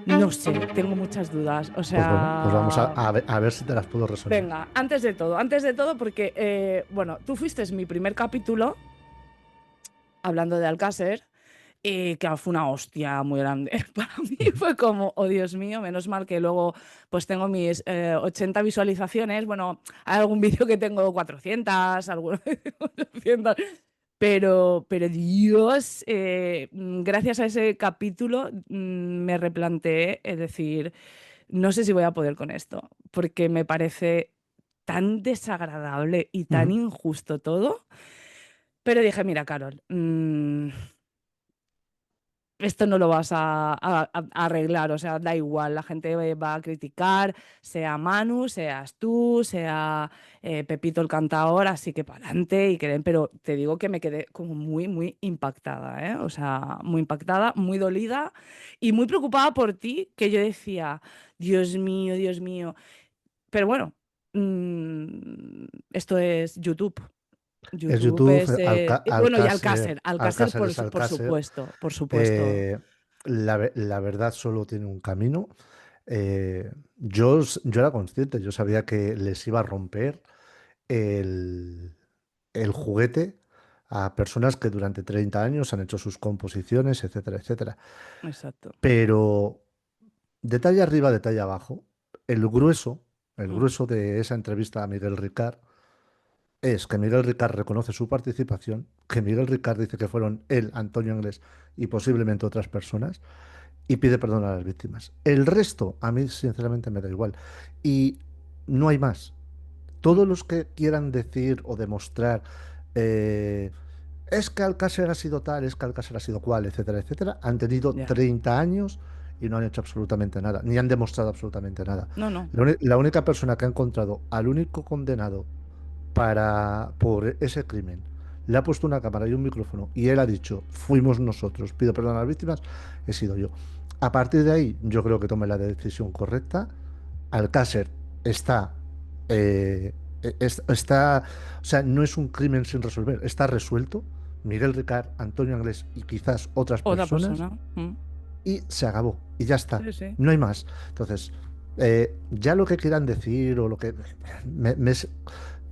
No sé, tengo muchas dudas. O Pues bueno, pues vamos a, sea, a ver si te las puedo resolver. venga, antes de todo, porque, bueno, tú fuiste mi primer capítulo hablando de Alcácer. Y que fue una hostia muy grande. Para mí Ujú. fue como, oh Dios mío, menos mal que luego pues tengo mis 80 visualizaciones. Bueno, hay algún vídeo que tengo 400, algunos 800. Pero Dios, gracias a ese capítulo me replanteé, es decir, no sé si voy a poder con esto, porque me parece tan desagradable y tan Ujú. injusto todo. Pero dije, mira, Carol, esto no lo vas a arreglar, o sea, da igual, la gente va a criticar, sea Manu, seas tú, sea Pepito el cantador, así que para adelante y creen, pero te digo que me quedé como muy, muy impactada, ¿eh? O sea, muy impactada, muy dolida y muy preocupada por ti, que yo decía, Dios mío, pero bueno, esto es YouTube. Es YouTube YouTube, es... bueno, y Alcácer, Alcácer Alcácer es por Alcácer. supuesto, por supuesto. Eh, la verdad solo tiene un camino. Yo era consciente, yo sabía que les iba a romper el, el juguete a personas que durante 30 años han hecho sus composiciones, etcétera, etcétera. Exacto. Pero detalle arriba, detalle abajo, el grueso, el Mm, grueso de esa entrevista a Miguel Ricard es que Miguel Ricard reconoce su participación, que Miguel Ricard dice que fueron él, Antonio Inglés y posiblemente otras personas, y pide perdón a las víctimas. El resto, a mí sinceramente me da igual. Y no hay más. mm, Todos los que quieran decir o demostrar eh, es que Alcácer ha sido tal, es que Alcácer ha sido cual, etcétera, etcétera, han tenido ya. 30 años y no han hecho absolutamente nada, ni han demostrado absolutamente nada. No, no. La única persona que ha encontrado al único condenado por ese crimen, le ha puesto una cámara y un micrófono y él ha dicho, fuimos nosotros, pido perdón a las víctimas, he sido yo. A partir de ahí, yo creo que tomé la decisión correcta. Alcácer está, está, o sea, no es un crimen sin resolver, está resuelto. Miguel Ricard, Antonio Anglés y quizás otras Otra personas, persona. y se acabó, y ya está, Sí, sí. no hay más. Entonces, ya lo que quieran decir o lo que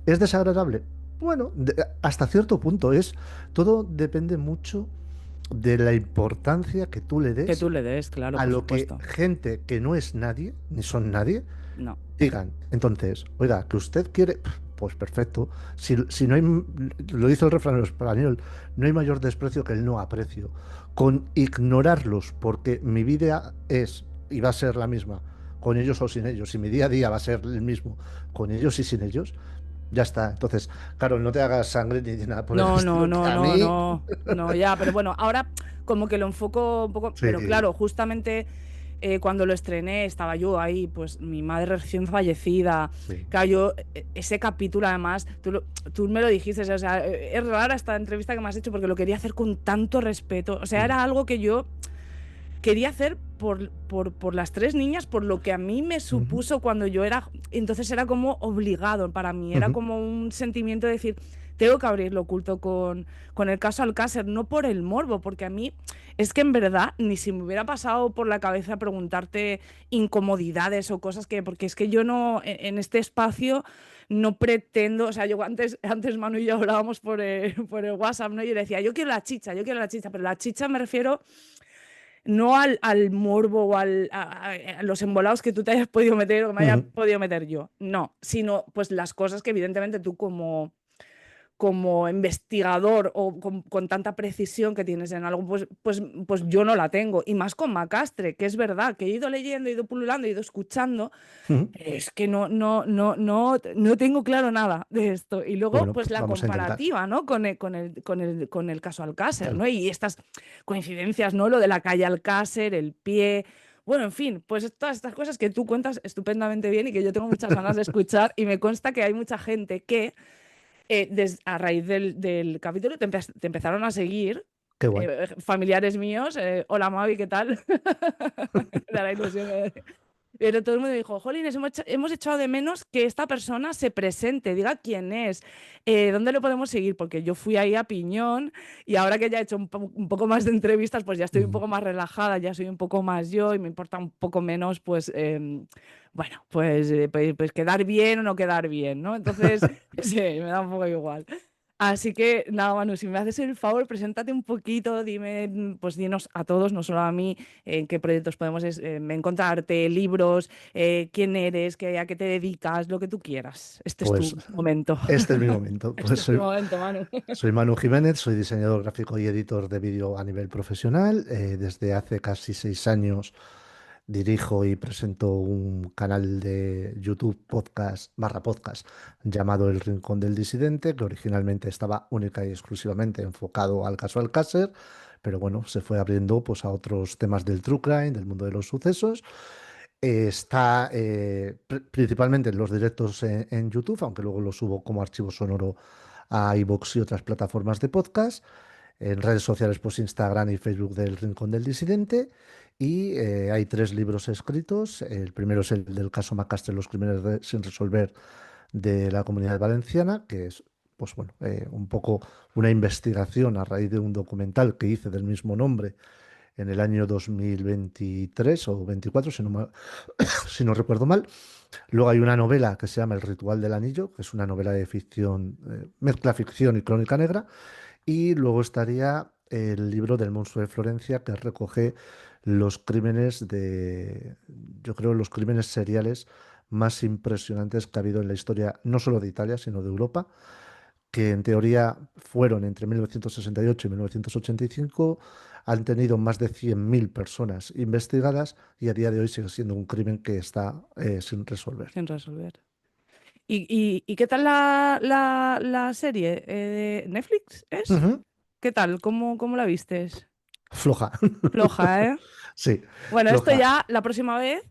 es desagradable. Bueno, hasta cierto punto es, todo depende mucho de la importancia que tú le Que des tú le des, claro, a por lo que supuesto. gente que no es nadie, ni son nadie, No. digan. Entonces, oiga, que usted quiere, pues perfecto. Si no hay, lo dice el refrán en español, no hay mayor desprecio que el no aprecio. Con ignorarlos, porque mi vida es y va a ser la misma, con ellos o sin ellos, y mi día a día va a ser el mismo, con ellos y sin ellos, ya está. Entonces, claro, no te hagas sangre ni nada por el No, no, estilo, que no, a no, mí, no. No, ya, pero bueno, ahora como que lo enfoco un poco. Pero sí, claro, justamente cuando lo estrené estaba yo ahí, pues mi madre recién fallecida. sí. Claro, yo, ese capítulo además, tú me lo dijiste, o sea, es rara esta entrevista que me has hecho porque lo quería hacer con tanto respeto. O sea, Mm, era algo que yo quería hacer por las tres niñas, por lo que a mí me ujú, supuso cuando yo era... Entonces era como obligado para mí, era ujú, como un sentimiento de decir, tengo que abrir lo oculto con el caso Alcácer, no por el morbo, porque a mí es que en verdad ni si me hubiera pasado por la cabeza preguntarte incomodidades o cosas que, porque es que yo no, en este espacio no pretendo, o sea, yo antes Manu y yo hablábamos por el WhatsApp, ¿no? Y yo le decía, yo quiero la chicha, pero la chicha me refiero no al morbo o a los embolados que tú te hayas podido meter o que me haya ujú. podido meter yo. No, sino pues las cosas que evidentemente tú como investigador o con tanta precisión que tienes en algo, pues yo no la tengo. Y más con Macastre, que es verdad, que he ido leyendo, he ido pululando, he ido escuchando, Ujú. es que no tengo claro nada de esto. Y luego, Bueno, pues pues la vamos a intentar. comparativa, ¿no? Con el caso Alcácer, ¿no? Y estas coincidencias, ¿no? Lo de la calle Alcácer, el pie. Bueno, en fin, pues todas estas cosas que tú cuentas estupendamente bien y que yo tengo muchas ganas de escuchar y me consta que hay mucha gente que a raíz del capítulo te empezaron a seguir, Qué guay. familiares míos, hola Mavi, ¿qué tal? Da la ilusión. Pero todo el mundo dijo, Jolines, hemos echado de menos que esta persona se presente, diga quién es, dónde lo podemos seguir, porque yo fui ahí a piñón y ahora que ya he hecho un poco más de entrevistas, pues ya estoy un Ujú. poco más relajada, ya soy un poco más yo y me importa un poco menos, pues, bueno, pues quedar bien o no quedar bien, ¿no? Entonces, sí, me da un poco igual. Así que nada, Manu, si me haces el favor, preséntate un poquito, dime, pues dinos a todos, no solo a mí, en qué proyectos podemos encontrarte, libros, quién eres, a qué te dedicas, lo que tú quieras. Este es Pues tu momento. este es mi momento. Pues Este es tu momento, Manu. soy Manu Jiménez, soy diseñador gráfico y editor de vídeo a nivel profesional. Desde hace casi 6 años dirijo y presento un canal de YouTube podcast barra podcast llamado El Rincón del Disidente, que originalmente estaba única y exclusivamente enfocado al caso Alcácer, pero bueno, se fue abriendo pues, a otros temas del true crime, del mundo de los sucesos. Está principalmente en los directos en YouTube, aunque luego lo subo como archivo sonoro a iVoox y otras plataformas de podcast. En redes sociales, pues Instagram y Facebook del Rincón del Disidente. Y hay 3 libros escritos. El primero es el del caso Macastre, los crímenes sin resolver de la Comunidad Valenciana, que es, pues bueno, un poco una investigación a raíz de un documental que hice del mismo nombre en el año 2023 o 24, si no recuerdo mal. Luego hay una novela que se llama El Ritual del Anillo, que es una novela de ficción, mezcla ficción y crónica negra. Y luego estaría el libro del monstruo de Florencia, que recoge los crímenes yo creo, los crímenes seriales más impresionantes que ha habido en la historia, no solo de Italia, sino de Europa, que en teoría fueron entre 1968 y 1985, han tenido más de 100.000 personas investigadas y a día de hoy sigue siendo un crimen que está sin resolver. Sin resolver. ¿Y qué tal la serie? ¿De Netflix es? Ujú. ¿Qué tal? ¿Cómo la vistes? Floja. Floja, ¿eh? Sí, Bueno, esto floja. ya la próxima vez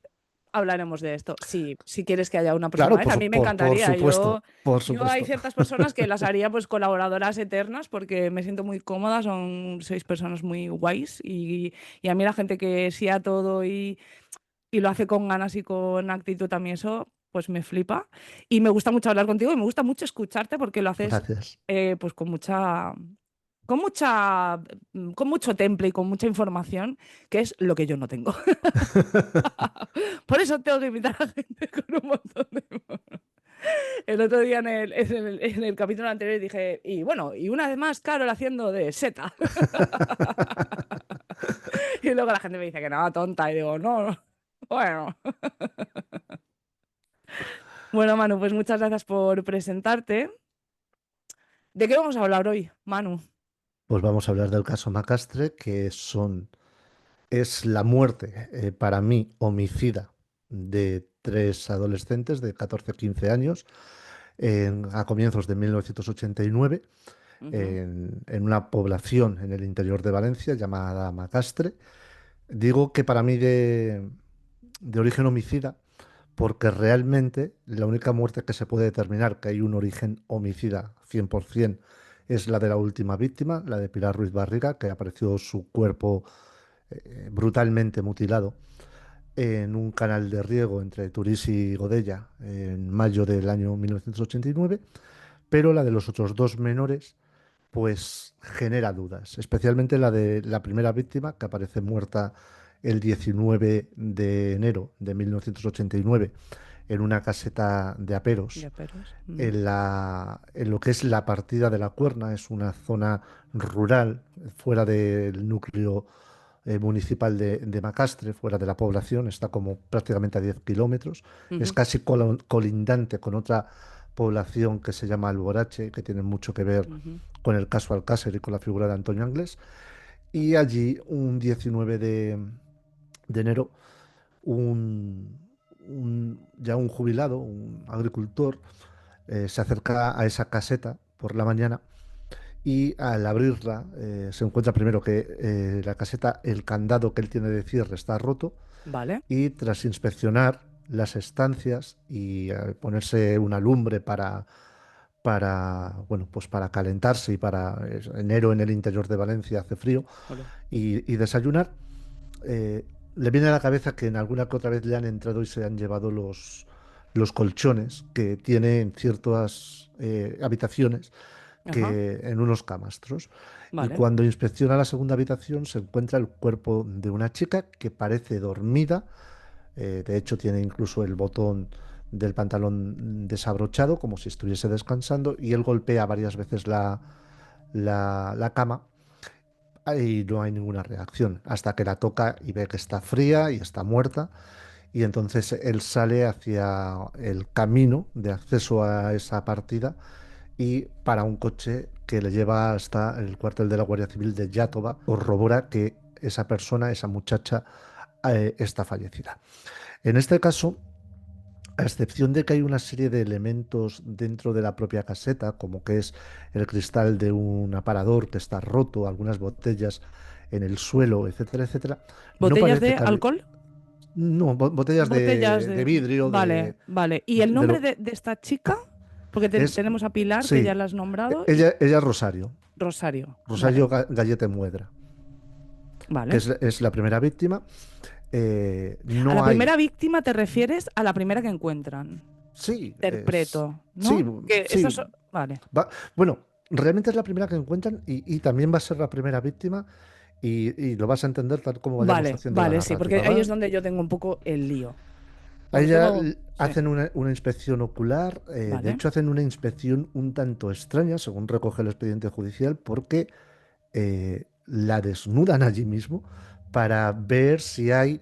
hablaremos de esto. Sí, si quieres que haya una próxima Claro, vez, a mí me por encantaría. supuesto, por Yo hay supuesto. ciertas personas que las haría pues colaboradoras eternas porque me siento muy cómoda, son 6 personas muy guays y a mí la gente que sí a todo y lo hace con ganas y con actitud también eso, pues me flipa. Y me gusta mucho hablar contigo y me gusta mucho escucharte porque lo haces Gracias. pues con mucho temple y con mucha información, que es lo que yo no tengo. Por eso tengo que invitar a gente con un montón de... El otro día en el capítulo anterior dije, y bueno, y una vez más, Carol haciendo de seta. Y luego la gente me dice que nada, tonta. Y digo, no, no. Bueno. Bueno, Manu, pues muchas gracias por presentarte. ¿De qué vamos a hablar hoy, Manu? Pues vamos a hablar del caso Macastre, es la muerte, para mí, homicida de 3 adolescentes de 14 15 años a comienzos de 1989 Ujú. en una población en el interior de Valencia llamada Macastre. Digo que para mí de origen homicida porque realmente la única muerte que se puede determinar que hay un origen homicida 100% es la de la última víctima, la de Pilar Ruiz Barriga, que apareció su cuerpo brutalmente mutilado en un canal de riego entre Turís y Godella en mayo del año 1989, pero la de los otros 2 menores pues genera dudas, especialmente la de la primera víctima que aparece muerta el 19 de enero de 1989 en una caseta de aperos Ya, peros. Ujú. en lo que es la partida de la Cuerna, es una zona rural fuera del núcleo municipal de Macastre, fuera de la población, está como prácticamente a 10 kilómetros, es Ujú. casi colindante con otra población que se llama Alborache, que tiene mucho que ver Ujú. con el caso Alcácer y con la figura de Antonio Anglés. Y allí, un 19 de enero, un, ya un jubilado, un agricultor, se acerca a esa caseta por la mañana y al abrirla se encuentra primero que la caseta, el candado que él tiene de cierre está roto Vale. y tras inspeccionar las estancias y ponerse una lumbre bueno, pues para calentarse y enero en el interior de Valencia hace frío Ole. y desayunar, le viene a la cabeza que en alguna que otra vez le han entrado y se han llevado los colchones que tiene en ciertas habitaciones Ajá, que en unos camastros. Y vale. cuando inspecciona la segunda habitación se encuentra el cuerpo de una chica que parece dormida. De hecho, tiene incluso el botón del pantalón desabrochado, como si estuviese descansando, y él golpea varias veces la cama y no hay ninguna reacción, hasta que la toca y ve que está fría y está muerta, y entonces él sale hacia el camino de acceso a esa partida y para un coche que le lleva hasta el cuartel de la Guardia Civil de Yátova, corrobora que esa persona, esa muchacha, está fallecida. En este caso, a excepción de que hay una serie de elementos dentro de la propia caseta, como que es el cristal de un aparador que está roto, algunas botellas en el suelo, etcétera, etcétera, no ¿Botellas parece de que alcohol? no, botellas Botellas de de... vidrio, Vale, vale. ¿Y el de nombre lo de esta chica? Porque es, tenemos a Pilar, que ya sí, la has nombrado, y ella es Rosario, Rosario. Vale, Rosario Gallete Muedra, que vale. es la primera víctima. A la No hay, primera víctima te refieres a la primera que encuentran. sí, Interpreto, sí, ¿no? Que sí, estas vale. bueno, realmente es la primera que encuentran y también va a ser la primera víctima. Y lo vas a entender tal como vayamos Vale, haciendo la vale, sí, porque narrativa, ahí es ¿va? donde yo tengo un poco el lío. A Porque ella tengo... Sí, hacen una inspección ocular, de vale. hecho hacen una inspección un tanto extraña, según recoge el expediente judicial, porque la desnudan allí mismo para ver si hay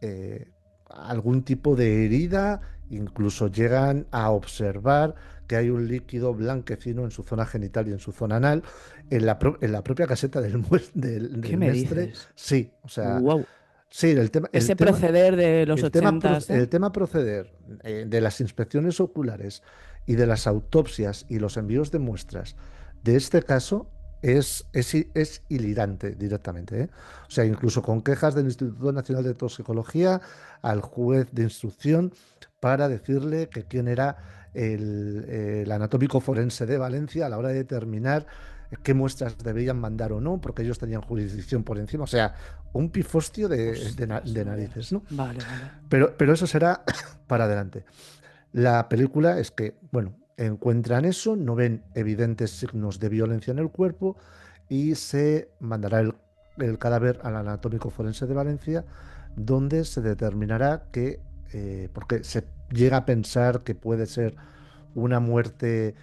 eh, algún tipo de herida, incluso llegan a observar que hay un líquido blanquecino en su zona genital y en su zona anal, en la propia caseta ¿Qué del me mestre, dices? sí, o sea, Wow. sí, Ese proceder de los ochentas, ¿eh? el tema proceder de las inspecciones oculares y de las autopsias y los envíos de muestras de este caso es hilirante directamente, ¿eh? O sea, incluso con quejas del Instituto Nacional de Toxicología al juez de instrucción para decirle que quién era el anatómico forense de Valencia a la hora de determinar qué muestras debían mandar o no, porque ellos tenían jurisdicción por encima. O sea, un pifostio Ostras, de no narices, veas. ¿no? Vale, vale. Pero eso será para adelante. La película es que, bueno, encuentran eso, no ven evidentes signos de violencia en el cuerpo y se mandará el cadáver al Anatómico Forense de Valencia, donde se determinará que, porque se llega a pensar que puede ser una muerte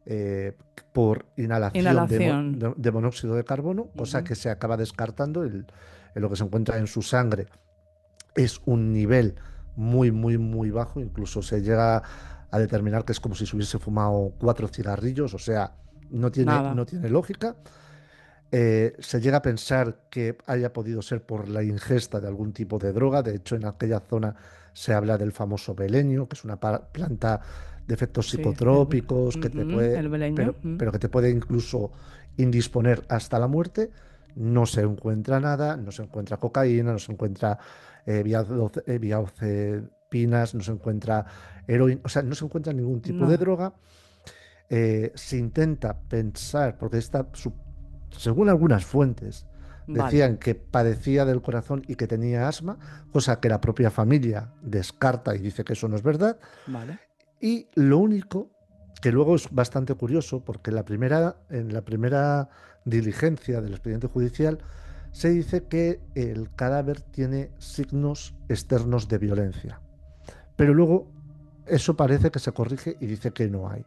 eh, por inhalación Inhalación. de monóxido de carbono, cosa Ujú. que se acaba descartando. En lo que se encuentra en su sangre es un nivel muy, muy, muy bajo. Incluso se llega a determinar que es como si se hubiese fumado 4 cigarrillos, o sea, Nada. no tiene lógica. Se llega a pensar que haya podido ser por la ingesta de algún tipo de droga. De hecho, en aquella zona se habla del famoso belenio, que es una planta de efectos Sí, psicotrópicos que te ujú, puede, el beleño. pero que te puede incluso indisponer hasta la muerte. No se encuentra nada, no se encuentra cocaína, no se encuentra diazepinas, no se encuentra heroína, o sea, no se encuentra ningún tipo de Nada. droga. Se intenta pensar, porque según algunas fuentes, Vale, decían que padecía del corazón y que tenía asma, cosa que la propia familia descarta y dice que eso no es verdad. vale. Y lo único que luego es bastante curioso, porque en la primera diligencia del expediente judicial se dice que el cadáver tiene signos externos de violencia, pero luego eso parece que se corrige y dice que no hay.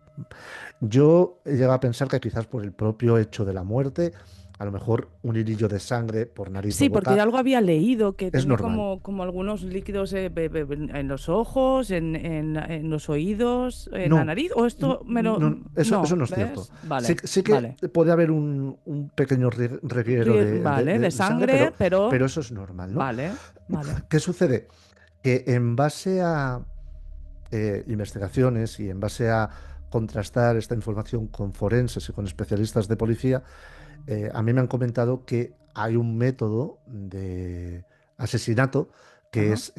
Yo he llegado a pensar que quizás por el propio hecho de la muerte, a lo mejor un hilillo de sangre por nariz o Sí, porque de boca algo había leído que es tenía normal. como algunos líquidos en los ojos, en los oídos, en la No, nariz. ¿O esto me lo...? no, eso No, no es cierto. ¿ves? Vale, Sí que vale. puede haber un pequeño reguero Vale, de de sangre, sangre, pero... pero eso es normal, ¿no? Vale, vale. ¿Qué sucede? Que en base a investigaciones y en base a contrastar esta información con forenses y con especialistas de policía, a mí me han comentado que hay un método de asesinato que Ajá. es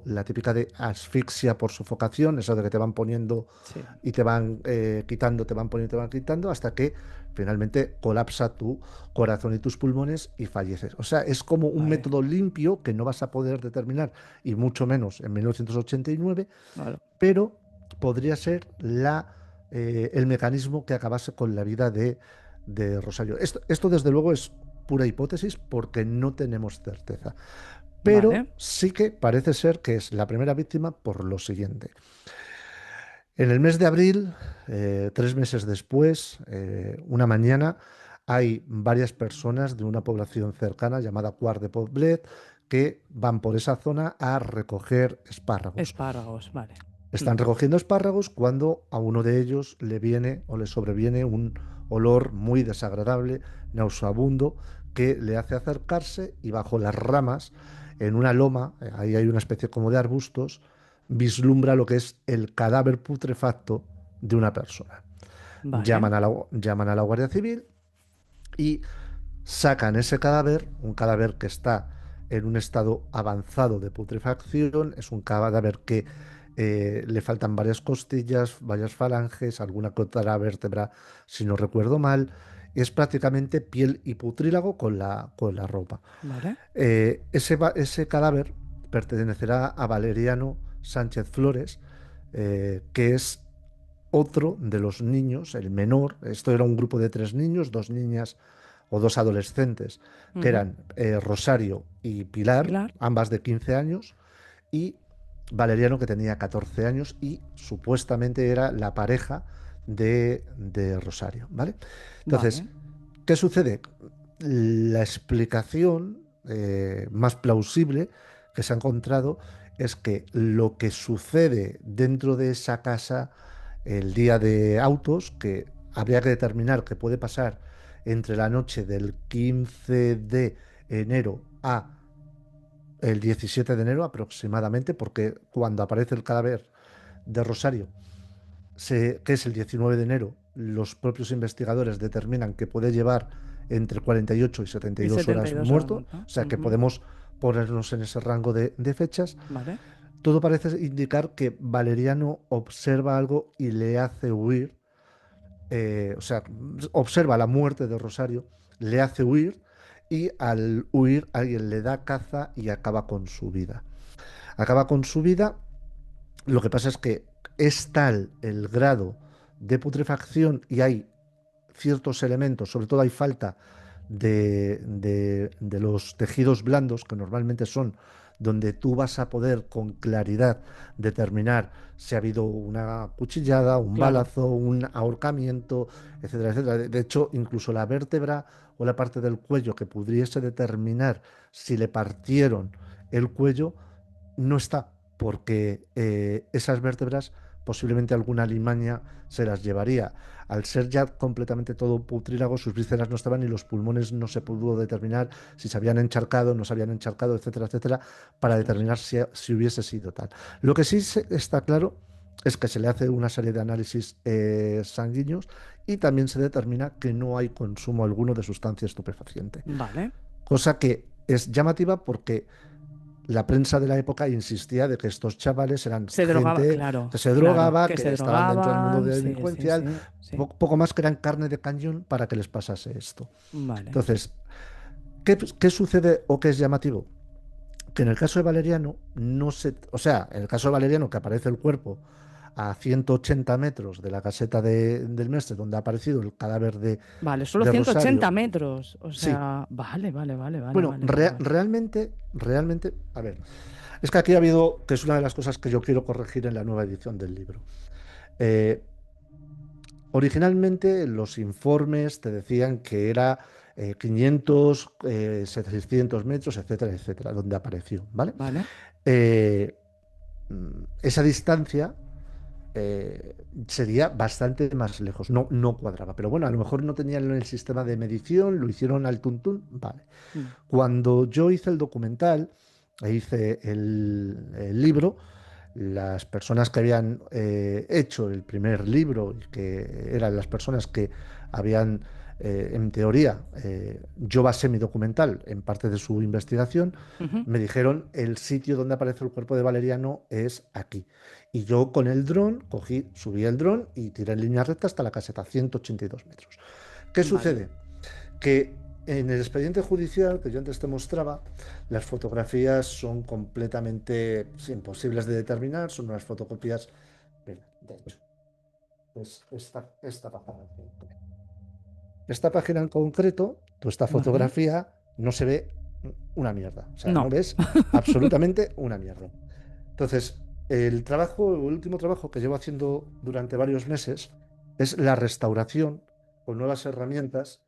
la típica de asfixia por sufocación, eso de que te van poniendo Sí. y te van quitando, te van poniendo, te van quitando, hasta que finalmente colapsa tu corazón y tus pulmones y falleces. O sea, es como un Vale. método limpio que no vas a poder determinar, y mucho menos en 1989, Claro. pero podría ser el mecanismo que acabase con la vida de Rosario. Esto, desde luego, es pura hipótesis porque no tenemos certeza. Pero Vale. sí que parece ser que es la primera víctima por lo siguiente. En el mes de abril, 3 meses después, una mañana, hay varias personas de una población cercana llamada Quart de Poblet que van por esa zona a recoger espárragos. Espárragos, vale. Están recogiendo espárragos cuando a uno de ellos le viene o le sobreviene un olor muy desagradable, nauseabundo, que le hace acercarse y bajo las ramas, en una loma, ahí hay una especie como de arbustos, vislumbra lo que es el cadáver putrefacto de una persona. Vale. Llaman a la Guardia Civil y sacan ese cadáver, un cadáver que está en un estado avanzado de putrefacción, es un cadáver que le faltan varias costillas, varias falanges, alguna que otra vértebra, si no recuerdo mal. Es prácticamente piel y putrílago con la ropa. Vale. Ese cadáver pertenecerá a Valeriano Sánchez Flores, que es otro de los niños, el menor. Esto era un grupo de 3 niños, 2 niñas o 2 adolescentes, que Ujú. eran Rosario y Pilar, Pilar. ambas de 15 años, y Valeriano, que tenía 14 años y supuestamente era la pareja de Rosario, ¿vale? Entonces, Vale. ¿qué sucede? La explicación más plausible que se ha encontrado es que lo que sucede dentro de esa casa el día de autos, que habría que determinar que puede pasar entre la noche del 15 de enero a el 17 de enero aproximadamente, porque cuando aparece el cadáver de Rosario, que es el 19 de enero, los propios investigadores determinan que puede llevar entre 48 y Y 72 setenta y horas dos horas muerto, muerto. o sea que Ujú. podemos ponernos en ese rango de fechas. Vale. Todo parece indicar que Valeriano observa algo y le hace huir, o sea, observa la muerte de Rosario, le hace huir y al huir alguien le da caza y acaba con su vida. Acaba con su vida. Lo que pasa es que es tal el grado de putrefacción y hay ciertos elementos, sobre todo hay falta de los tejidos blandos, que normalmente son donde tú vas a poder con claridad determinar si ha habido una cuchillada, un Claro. balazo, un ahorcamiento, etcétera, etcétera. De hecho, incluso la vértebra o la parte del cuello que pudiese determinar si le partieron el cuello no está, porque esas vértebras, posiblemente alguna limaña se las llevaría. Al ser ya completamente todo putrílago, sus vísceras no estaban y los pulmones no se pudo determinar si se habían encharcado, no se habían encharcado, etcétera, etcétera, para Ostras. determinar si hubiese sido tal. Lo que sí está claro es que se le hace una serie de análisis sanguíneos y también se determina que no hay consumo alguno de sustancia estupefaciente. Vale. Cosa que es llamativa porque la prensa de la época insistía de que estos chavales eran Se drogaba, gente claro, que se claro. drogaba, Que se que estaban dentro del mundo drogaban. Sí, sí, delincuencial, sí. Sí. poco más que eran carne de cañón para que les pasase esto. Vale. Entonces, ¿qué sucede o qué es llamativo? Que en el caso de Valeriano, no se, o sea, en el caso de Valeriano, que aparece el cuerpo a 180 metros de la caseta del Mestre, donde ha aparecido el cadáver Vale, solo de 180 Rosario, metros. O sí. sea, vale, vale, vale, vale, Bueno, vale, vale, vale. realmente, a ver, es que aquí ha habido, que es una de las cosas que yo quiero corregir en la nueva edición del libro. Eh, Originalmente los informes te decían que era 500, 700 metros, etcétera, etcétera, donde apareció, ¿vale? Vale. Eh, esa distancia sería bastante más lejos, no cuadraba, pero bueno, a lo mejor no tenían el sistema de medición, lo hicieron al tuntún, vale. Mm. Cuando yo hice el documental e hice el libro, las personas que habían hecho el primer libro y que eran las personas que habían en teoría, yo basé mi documental en parte de su investigación, Ujú. me dijeron el sitio donde aparece el cuerpo de Valeriano es aquí. Y yo con el dron cogí, subí el dron y tiré en línea recta hasta la caseta, 182 metros. ¿Qué Vale. sucede? Que en el expediente judicial que yo antes te mostraba, las fotografías son completamente imposibles de determinar, son unas fotocopias, mira, de hecho, es esta página. Esta página en concreto, esta Vale. fotografía, no se ve una mierda. O sea, no No. ves absolutamente una mierda. Entonces, el trabajo, el último trabajo que llevo haciendo durante varios meses es la restauración con nuevas herramientas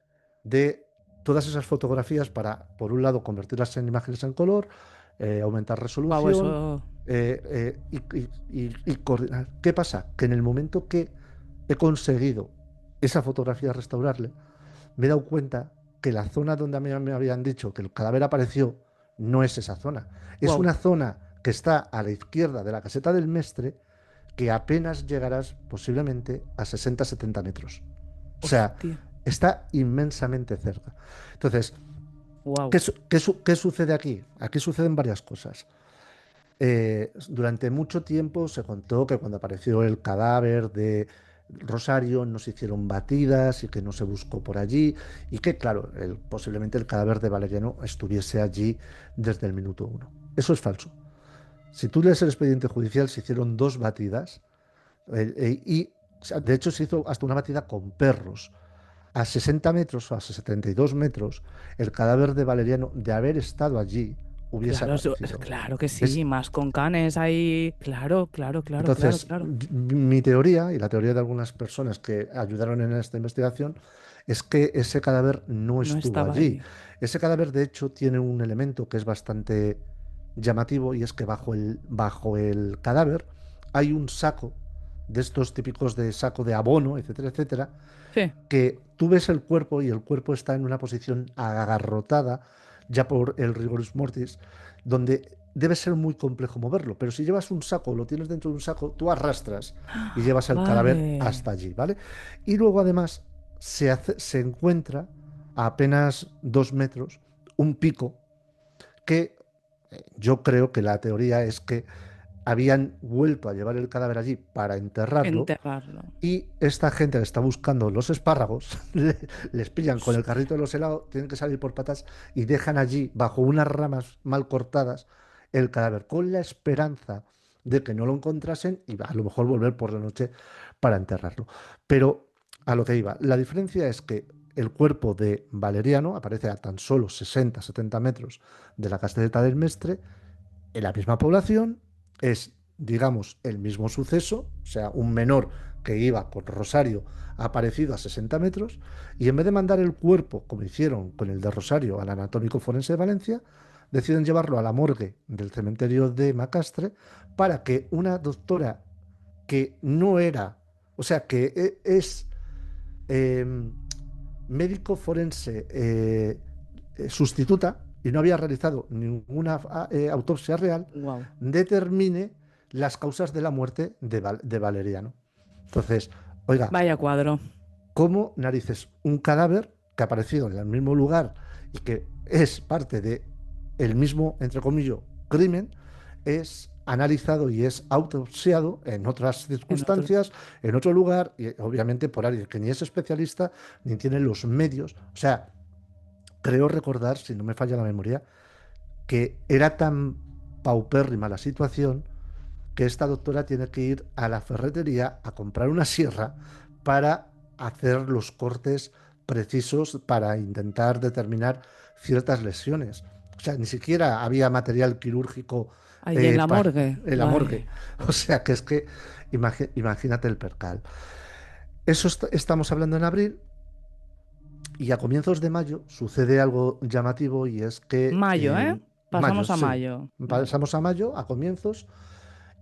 de todas esas fotografías para, por un lado, convertirlas en imágenes en color, aumentar Wow, resolución eso. y coordinar. ¿Qué pasa? Que en el momento que he conseguido esa fotografía restaurarle, me he dado cuenta que la zona donde me habían dicho que el cadáver apareció no es esa zona. Es Wow. una zona que está a la izquierda de la caseta del Mestre, que apenas llegarás posiblemente a 60-70 metros. O sea, Hostia. está inmensamente cerca. Entonces, Wow. ¿qué sucede aquí? Aquí suceden varias cosas. Durante mucho tiempo se contó que cuando apareció el cadáver de Rosario no se hicieron batidas y que no se buscó por allí y que, claro, posiblemente el cadáver de Valeriano estuviese allí desde el minuto uno. Eso es falso. Si tú lees el expediente judicial, se hicieron dos batidas y, o sea, de hecho, se hizo hasta una batida con perros. A 60 metros o a 72 metros, el cadáver de Valeriano, de haber estado allí, hubiese Claro, aparecido. claro que sí. Es, Más con canes ahí. Claro, claro, claro, claro, Entonces, claro. mi teoría y la teoría de algunas personas que ayudaron en esta investigación es que ese cadáver no No estuvo estaba allí. ahí. Ese cadáver, de hecho, tiene un elemento que es bastante llamativo y es que bajo el cadáver hay un saco de estos típicos de saco de abono, etcétera, etcétera, Sí. que tú ves el cuerpo y el cuerpo está en una posición agarrotada ya por el rigorus mortis, donde debe ser muy complejo moverlo, pero si llevas un saco, lo tienes dentro de un saco, tú arrastras y llevas el cadáver Vale. hasta allí, ¿vale? Y luego además se encuentra a apenas 2 metros un pico que yo creo que la teoría es que habían vuelto a llevar el cadáver allí para enterrarlo Enterrarlo. y esta gente que está buscando los espárragos les pillan con el Hostia. carrito de los helados, tienen que salir por patas y dejan allí, bajo unas ramas mal cortadas, el cadáver, con la esperanza de que no lo encontrasen y a lo mejor volver por la noche para enterrarlo. Pero a lo que iba, la diferencia es que el cuerpo de Valeriano aparece a tan solo 60-70 metros de la caseta del Mestre, en la misma población, es, digamos, el mismo suceso, o sea, un menor que iba con Rosario ha aparecido a 60 metros, y en vez de mandar el cuerpo, como hicieron con el de Rosario, al Anatómico Forense de Valencia, deciden llevarlo a la morgue del cementerio de Macastre para que una doctora que no era, o sea, que es eh, médico forense sustituta y no había realizado ninguna autopsia real, Wow. determine las causas de la muerte de Valeriano. Entonces, oiga, Vaya cuadro. ¿cómo narices un cadáver que ha aparecido en el mismo lugar y que es parte de el mismo, entre comillas, crimen, es analizado y es autopsiado en otras En otro. circunstancias, en otro lugar, y obviamente por alguien que ni es especialista ni tiene los medios? O sea, creo recordar, si no me falla la memoria, que era tan paupérrima la situación que esta doctora tiene que ir a la ferretería a comprar una sierra para hacer los cortes precisos para intentar determinar ciertas lesiones. O sea, ni siquiera había material quirúrgico Allí en la morgue. en la morgue. Vale. O sea, que es que imagínate el percal. Eso estamos hablando en abril y a comienzos de mayo sucede algo llamativo y es que Mayo, ¿eh? en mayo, Pasamos a sí, mayo. Vale. pasamos a mayo, a comienzos,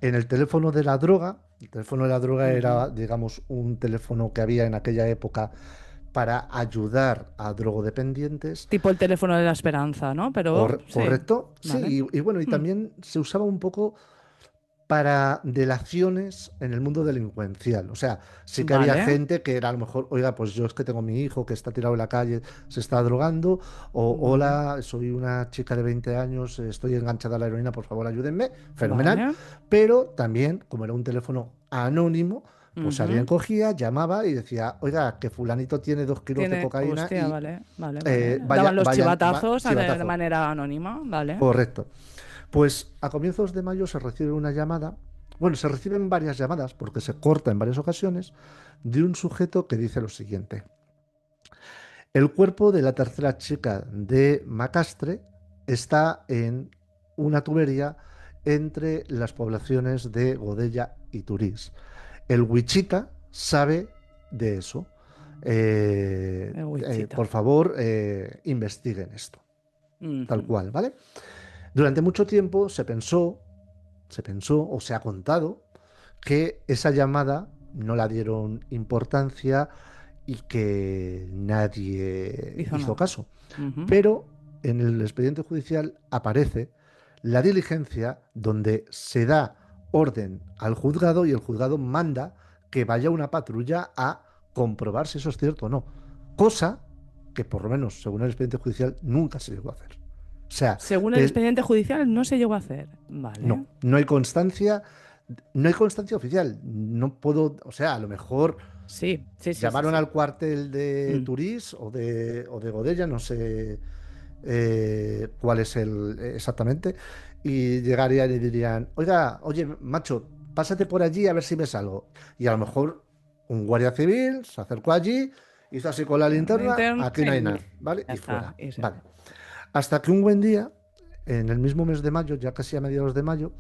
en el teléfono de la droga. El teléfono de la droga Ujú. era, digamos, un teléfono que había en aquella época para ayudar a drogodependientes. Tipo el teléfono de la esperanza, ¿no? Pero sí. Correcto, Vale. sí, y bueno, y Hmm. también se usaba un poco, para delaciones en el mundo delincuencial. O sea, sí que había Vale, gente que era a lo mejor, oiga, pues yo es que tengo mi hijo que está tirado en la calle, se está drogando, o vale, hola, soy una chica de 20 años, estoy enganchada a la heroína, por favor ayúdenme, fenomenal. vale. Pero también, como era un teléfono anónimo, pues alguien Ujú. cogía, llamaba y decía, oiga, que fulanito tiene 2 kilos de Tiene, cocaína hostia, y vale, vale, vale. vaya, Daban los vayan, chivatazos de chivatazo. manera anónima, vale. Correcto. Pues a comienzos de mayo se recibe una llamada, bueno, se reciben varias llamadas porque se corta en varias ocasiones, de un sujeto que dice lo siguiente. El cuerpo de la tercera chica de Macastre está en una tubería entre las poblaciones de Godella y Turís. El Wichita sabe de eso. El Wichita. Por favor, investiguen esto, tal Ujú. cual, ¿vale? Durante mucho tiempo se pensó o se ha contado que esa llamada no la dieron importancia y que nadie Hizo hizo nada. caso. Ujú. Pero en el expediente judicial aparece la diligencia donde se da orden al juzgado y el juzgado manda que vaya una patrulla a comprobar si eso es cierto o no. Cosa que por lo menos según el expediente judicial nunca se llegó a hacer. O sea, Según el expediente judicial, no se llegó a hacer. Vale. no hay constancia, no hay constancia oficial. No puedo, o sea, a lo mejor Sí, sí, sí, sí, llamaron sí. al cuartel de Mm. Turís o de Godella, no sé cuál es el exactamente, y llegarían y dirían, oiga, oye, macho, pásate por allí a ver si ves algo. Y a lo mejor un guardia civil se acercó allí, hizo así con la linterna, Interno, aquí no hay sí. nada, ¿vale? Ya Y está. fuera, Y se ¿vale? fue. Hasta que un buen día, en el mismo mes de mayo, ya casi a mediados de mayo,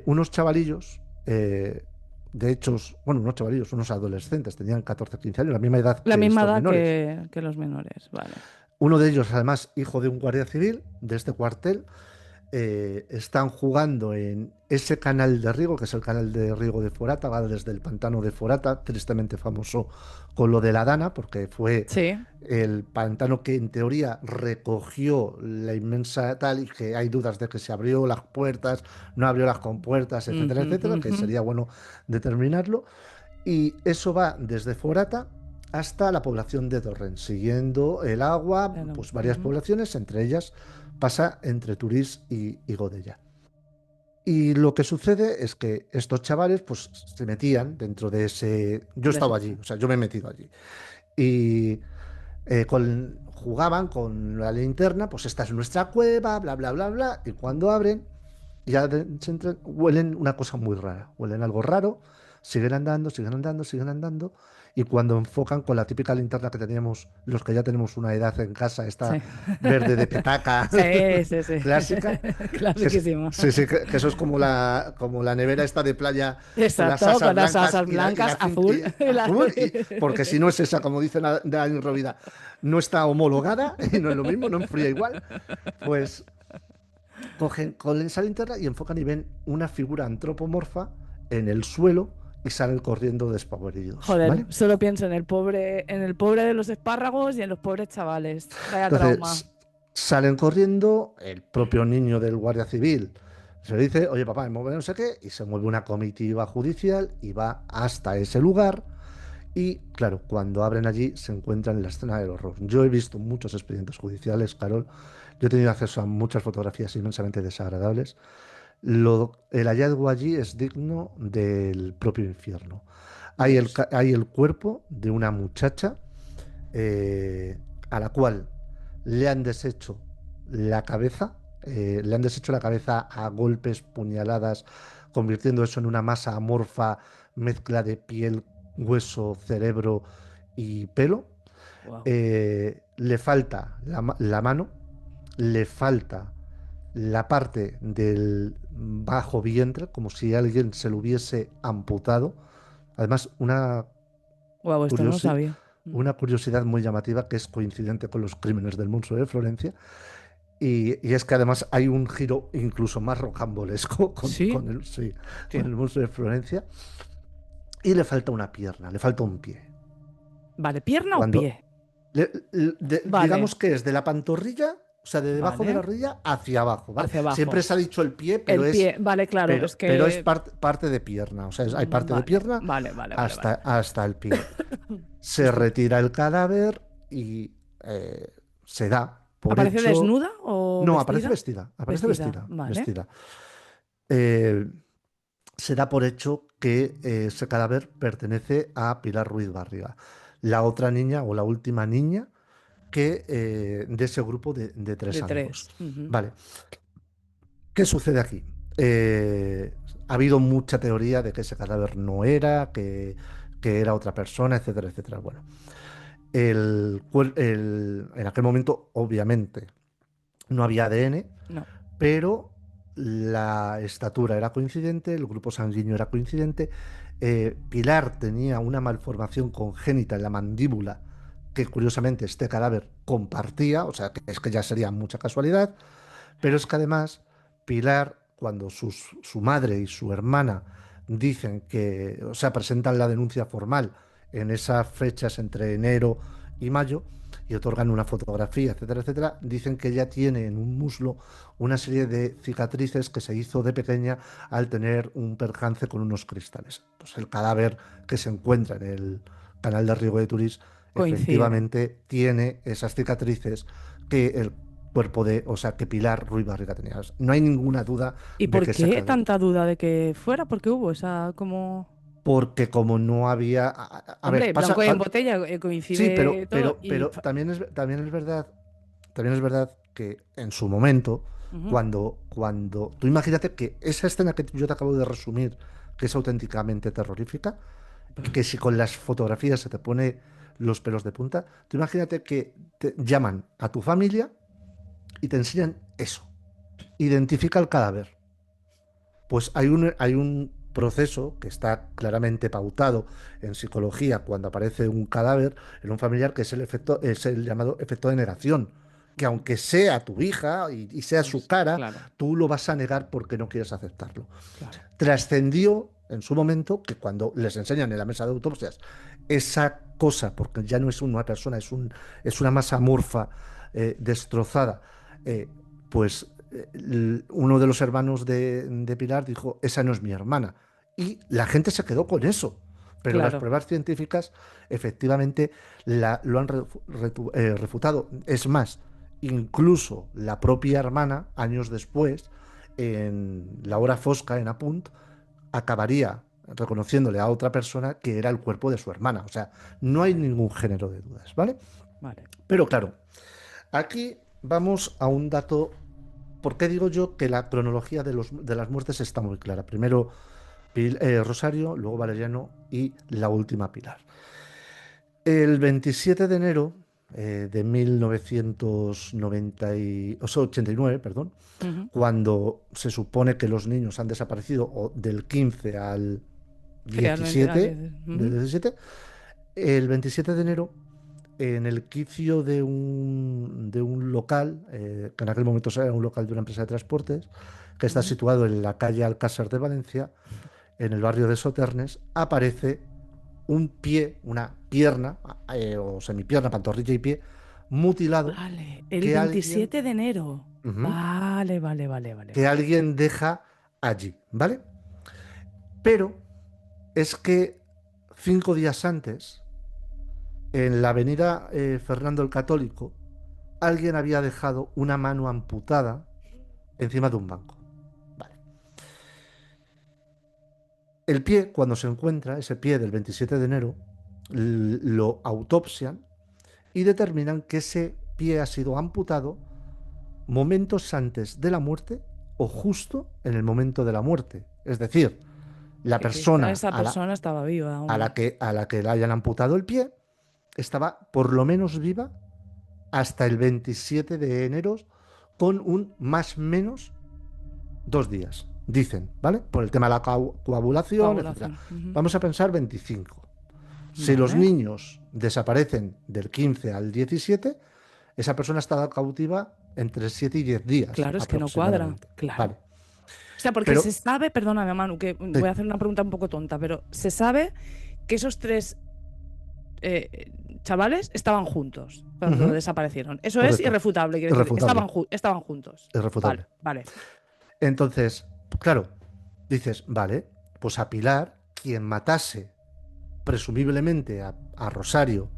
unos chavalillos, de hecho, bueno, unos chavalillos, unos adolescentes, tenían 14 15 años, la misma edad La que misma estos edad menores. que los menores, vale. Uno de ellos, además, hijo de un guardia civil de este cuartel, están jugando en ese canal de riego, que es el canal de riego de Forata, va desde el pantano de Forata, tristemente famoso con lo de la Dana, porque fue Sí. el pantano que en teoría recogió la inmensa tal y que hay dudas de que se abrió las puertas, no abrió las compuertas, etcétera, Ujú, etcétera, que ujú. sería bueno determinarlo. Y eso va desde Forata hasta la población de Torrent, siguiendo el agua, Pero, pues varias ujú. poblaciones, entre ellas pasa entre Turís y Godella. Y lo que sucede es que estos chavales pues se metían dentro de ese... Yo De ese estaba allí, canal. o sea, yo me he metido allí. Y jugaban con la linterna, pues esta es nuestra cueva, bla, bla, bla, bla. Y cuando abren, ya se entran, huelen una cosa muy rara, huelen algo raro, siguen andando, siguen andando, siguen andando, y cuando enfocan con la típica linterna que teníamos los que ya tenemos una edad en casa, esta Sí. verde de petaca Sí, sí, sí. clásica, Clasiquísimo. sí, sí, que eso es como la nevera esta de playa con las Exacto, asas con las blancas asas blancas, y azul. azul, porque si no es esa, como dice Dani Rovida, no está homologada y no es lo mismo, no enfría igual, pues cogen con esa linterna y enfocan y ven una figura antropomorfa en el suelo y salen corriendo despavoridos, Joder, ¿vale? solo pienso en el pobre de los espárragos y en los pobres chavales. Vaya Entonces trauma. salen corriendo, el propio niño del guardia civil se le dice, oye papá, me mueve no sé qué, y se mueve una comitiva judicial y va hasta ese lugar. Y claro, cuando abren allí se encuentran en la escena del horror. Yo he visto muchos expedientes judiciales, Carol. Yo he tenido acceso a muchas fotografías inmensamente desagradables. El hallazgo allí es digno del propio infierno. Dios. Hay el cuerpo de una muchacha eh, a la cual le han deshecho la cabeza, le han deshecho la cabeza a golpes, puñaladas, convirtiendo eso en una masa amorfa, mezcla de piel, hueso, cerebro y pelo. Wow. Le falta la mano, le falta la parte del bajo vientre, como si alguien se lo hubiese amputado. Además, Wow, esto no lo curiosi- sabía. Mm. una curiosidad muy llamativa que es coincidente con los crímenes del monstruo de Florencia. Y es que además hay un giro incluso más rocambolesco Sí, sí, con tío. el monstruo de Florencia. Y le falta una pierna, le falta un pie. Vale, ¿pierna o Cuando, pie? digamos Vale. que es de la pantorrilla, O sea, de debajo de la Vale. rodilla hacia abajo, ¿vale? Hacia Siempre abajo. se ha dicho el pie, El pie, vale, claro, es pero es que... parte de pierna. O sea, hay parte de Vale, pierna vale, vale, vale, vale. hasta el pie. Se Disculpa. retira el cadáver y eh, se da por ¿Aparece hecho. desnuda o No, aparece vestida? vestida, aparece Vestida, vestida, vale. vestida. Eh, Se da por hecho que ese cadáver pertenece a Pilar Ruiz Barriga, la otra niña o la última niña de ese grupo de tres De amigos. tres. Ujú. Vale, ¿qué sucede aquí? Ha habido mucha teoría de que ese cadáver no era, que era otra persona, etcétera, etcétera. Bueno, en aquel momento, obviamente, no había ADN, No. pero la estatura era coincidente, el grupo sanguíneo era coincidente. Pilar tenía una malformación congénita en la mandíbula que curiosamente este cadáver compartía, o sea que es que ya sería mucha casualidad, pero es que además Pilar, cuando su madre y su hermana dicen que, o sea, presentan la denuncia formal en esas fechas entre enero y mayo y otorgan una fotografía, etcétera, etcétera, dicen que ella tiene en un muslo una serie de cicatrices que se hizo de pequeña al tener un percance con unos cristales. Pues el cadáver que se encuentra en el canal de riego de Turís Coincide. efectivamente tiene esas cicatrices que el cuerpo o sea, que Pilar Ruiz Barriga tenía. No hay ninguna duda ¿Y de por que ese qué cadáver, tanta duda de que fuera? Porque hubo esa como... porque como no había, a ver, Hombre, blanco en botella, sí, coincide todo y... pero también es verdad que en su momento, Ujú. cuando tú imagínate que esa escena que yo te acabo de resumir, que es auténticamente terrorífica, y que si con las fotografías se te pone los pelos de punta, tú imagínate que te llaman a tu familia y te enseñan eso. Identifica el cadáver. Pues hay un proceso que está claramente pautado en psicología cuando aparece un cadáver en un familiar que es es el llamado efecto de negación. Que aunque sea tu hija y sea su Pues cara, claro, tú lo vas a negar porque no quieres aceptarlo. claro. Trascendió en su momento que cuando les enseñan en la mesa de autopsias esa cosa, porque ya no es una persona, es una masa amorfa destrozada, eh, pues uno de los hermanos de Pilar dijo, esa no es mi hermana. Y la gente se quedó con eso. Pero las Claro. pruebas científicas efectivamente lo han refutado. Es más, incluso la propia hermana, años después, en la hora fosca, en Apunt, acabaría reconociéndole a otra persona que era el cuerpo de su hermana. O sea, no hay Vale, ningún género de dudas, ¿vale? vale. Pero claro, aquí vamos a un dato. ¿Por qué digo yo que la cronología de las muertes está muy clara? Primero Rosario, luego Valeriano y la última Pilar. El 27 de enero de 1989, perdón, Ujú. cuando se supone que los niños han desaparecido, o del 15 al Realmente, 17, del ujú. 17, el 27 de enero, en el quicio de un local, que en aquel momento era un local de una empresa de transportes, que está Ujú. situado en la calle Alcázar de Valencia, en el barrio de Soternes, aparece un pie, una pierna, o semipierna, pantorrilla y pie, mutilado, Vale, el que alguien, 27 de enero. ujú, Vale, vale, vale, vale, que vale. alguien deja allí, ¿vale? Pero es que 5 días antes, en la avenida Fernando el Católico, alguien había dejado una mano amputada encima de un banco. Vale. El pie, cuando se encuentra, ese pie del 27 de enero, lo autopsian y determinan que ese pie ha sido amputado momentos antes de la muerte o justo en el momento de la muerte. Es decir, la persona Esa persona estaba viva aún. a la que le hayan amputado el pie estaba por lo menos viva hasta el 27 de enero con un más menos 2 días, dicen, ¿vale? Por el tema de la coagulación, etcétera. Coagulación. Ujú. Vamos a pensar 25. Si los Vale. niños desaparecen del 15 al 17, esa persona está cautiva entre 7 y 10 días Claro, es que no cuadra. aproximadamente. Claro. Vale. O sea, porque Pero, se sabe, perdóname, Manu, que sí, voy a hacer una pregunta un poco tonta, pero se sabe que esos tres eh, chavales estaban juntos cuando Ujú. desaparecieron. Eso es Correcto. irrefutable, quiero decir, Irrefutable. estaban juntos. Vale, Irrefutable. vale. Entonces, claro, dices, vale, pues a Pilar, quien matase presumiblemente a Rosario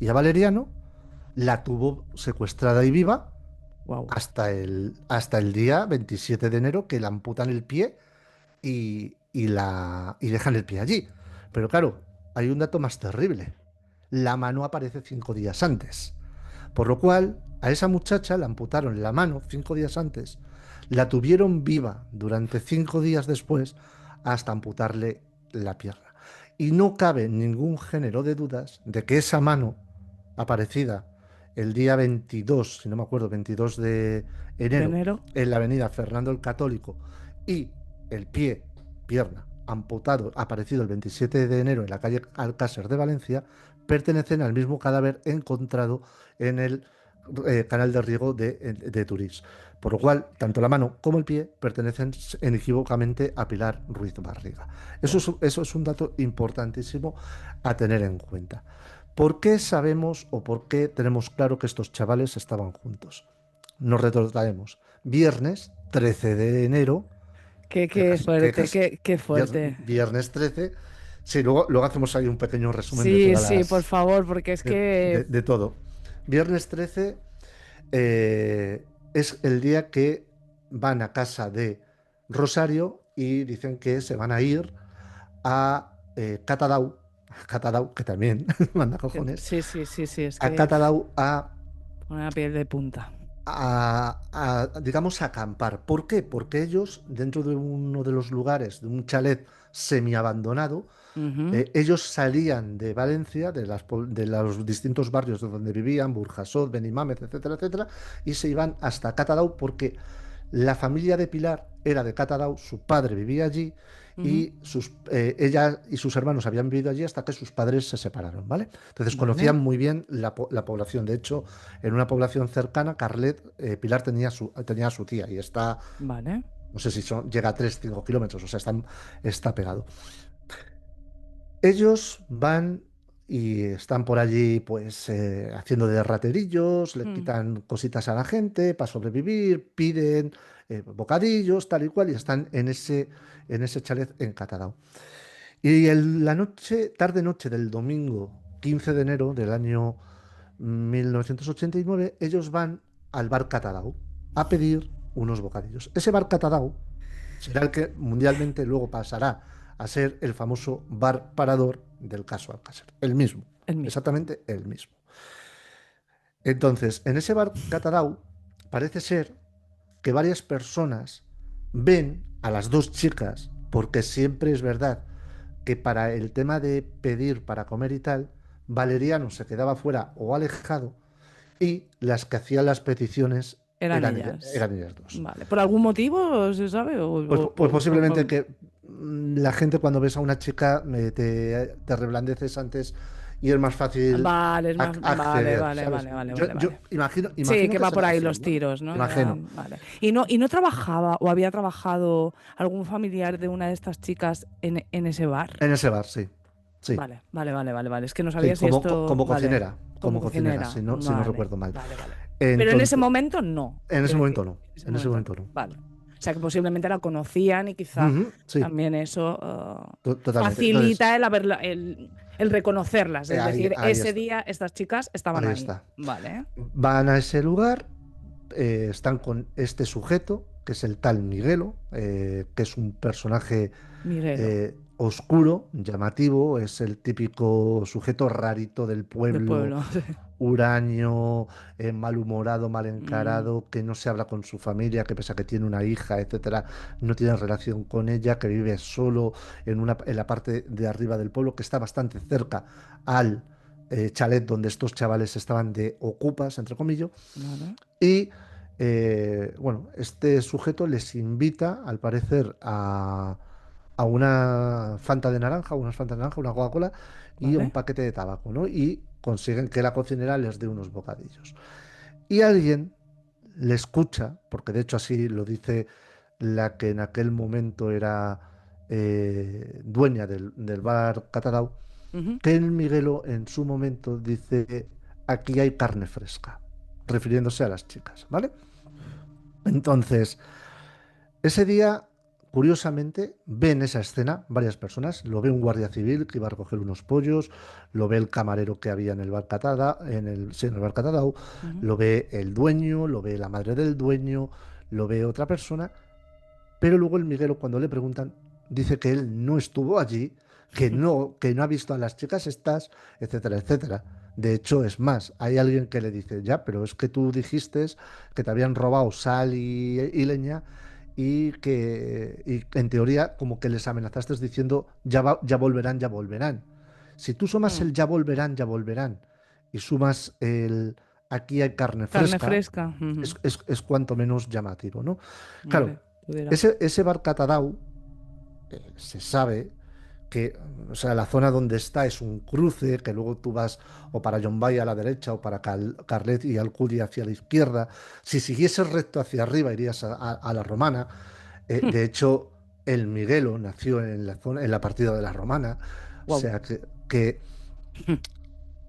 y a Valeriano, la tuvo secuestrada y viva Wow. hasta el día 27 de enero, que le amputan el pie y dejan el pie allí. Pero claro, hay un dato más terrible. La mano aparece 5 días antes. Por lo cual, a esa muchacha le amputaron la mano 5 días antes, la tuvieron viva durante 5 días después hasta amputarle la pierna. Y no cabe ningún género de dudas de que esa mano aparecida el día 22, si no me acuerdo, 22 de De enero, enero. en la avenida Fernando el Católico, y el pie, pierna, amputado, aparecido el 27 de enero en la calle Alcácer de Valencia, pertenecen al mismo cadáver encontrado en el canal de riego de Turís. Por lo cual, tanto la mano como el pie pertenecen inequívocamente a Pilar Ruiz Barriga. Wow. Eso es un dato importantísimo a tener en cuenta. ¿Por qué sabemos o por qué tenemos claro que estos chavales estaban juntos? Nos retrotraemos. Viernes 13 de enero, Qué fuerte, casi, qué fuerte. viernes 13. Sí, luego hacemos ahí un pequeño resumen de Sí, todas sí, por las, favor, porque es que. de todo. Viernes 13 es el día que van a casa de Rosario y dicen que se van a ir a Catadau, Catadau, que también manda cojones, Sí, sí, sí, sí, es a que Catadau pone la piel de punta. digamos, acampar. ¿Por qué? Porque ellos, dentro de uno de los lugares, de un chalet semiabandonado, Ujú. ellos salían de Valencia, de los distintos barrios de donde vivían, Burjasot, Benimàmet, etcétera, etcétera, y se iban hasta Catadau porque la familia de Pilar era de Catadau, su padre vivía allí Ujú. y ella y sus hermanos habían vivido allí hasta que sus padres se separaron, ¿vale? Entonces Vale, conocían muy bien la población. De hecho, en una población cercana, Carlet, Pilar tenía a su tía y está, vale. no sé si llega a 3 5 kilómetros, o sea, está pegado. Ellos van y están por allí, pues, haciendo de raterillos, le Mm. quitan cositas a la gente para sobrevivir, piden bocadillos, tal y cual, y están en ese chalet en Catadau. Y la noche, tarde-noche del domingo 15 de enero del año 1989, ellos van al bar Catadau a pedir unos bocadillos. Ese bar Catadau será el que mundialmente luego pasará a ser el famoso bar parador del caso Alcácer. El mismo, El mismo. exactamente el mismo. Entonces, en ese bar Catadau parece ser que varias personas ven a las dos chicas, porque siempre es verdad que para el tema de pedir para comer y tal, Valeriano se quedaba fuera o alejado y las que hacían las peticiones Eran eran, ellas. eran ellas dos. Vale. ¿Por algún motivo se sabe? Pues posiblemente que la gente cuando ves a una chica te reblandeces antes y es más fácil Vale, es más. Vale, acceder, vale, ¿sabes? vale, vale, Yo, vale, yo vale. imagino, Sí, imagino que que va por será ahí así, los ¿no? tiros, ¿no? Imagino. Vale. ¿Y no trabajaba o había trabajado algún familiar de una de estas chicas en ese bar? En ese bar, sí. Sí. Vale, vale, vale, vale, vale. Es que no Sí, sabía si como, esto. como Vale, cocinera. como Como cocinera, cocinera. si no Vale, recuerdo mal. vale, vale. Pero en ese Entonces, momento no, en ese quiero decir. momento no. En ese En ese momento no. momento no. Vale. O sea que posiblemente la conocían y quizá Ujú, sí, también eso totalmente. Entonces, facilita el reconocerlas. Es ahí, decir, ahí ese está. día estas chicas estaban Ahí ahí. está. Vale. Van a ese lugar, están con este sujeto, que es el tal Miguelo, que es un personaje Miguelo, oscuro, llamativo, es el típico sujeto rarito del del pueblo, pueblo. huraño, malhumorado, mal Mm, encarado, que no se habla con su familia, que pese a que tiene una hija, etcétera, no tiene relación con ella, que vive solo en la parte de arriba del pueblo, que está bastante cerca al chalet donde estos chavales estaban de ocupas, entre comillas, vale, y bueno, este sujeto les invita, al parecer, a una Fanta de naranja, unas Fanta de naranja, una Coca-Cola y un vale. paquete de tabaco, ¿no? Y consiguen que la cocinera les dé unos bocadillos. Y alguien le escucha, porque de hecho así lo dice la que en aquel momento era dueña del bar Catadau, Ujú. que el Miguelo en su momento dice, aquí hay carne fresca, refiriéndose a las chicas, ¿vale? Entonces, ese día, curiosamente, ven esa escena varias personas. Lo ve un guardia civil que iba a recoger unos pollos, lo ve el camarero que había en el bar sí, en el bar Catadau, Ujú. lo ve el dueño, lo ve la madre del dueño, lo ve otra persona, pero luego el Miguelo, cuando le preguntan, dice que él no estuvo allí, que no ha visto a las chicas estas, etcétera, etcétera. De hecho, es más, hay alguien que le dice, ya, pero es que tú dijiste que te habían robado sal y leña y que en teoría como que les amenazaste diciendo, ya volverán, ya volverán. Si tú sumas Mm. el ya volverán y sumas el aquí hay carne Carne fresca, fresca. Ujú. es cuanto menos llamativo, ¿no? Claro, Hombre, pudiera. ese bar Catadau se sabe que, o sea, la zona donde está es un cruce, que luego tú vas o para Llombai a la derecha o para Carlet y Alcudi hacia la izquierda. Si siguieses recto hacia arriba irías a la Romana. De hecho, el Miguelo nació en la zona, en la partida de la Romana. O Wow. sea, que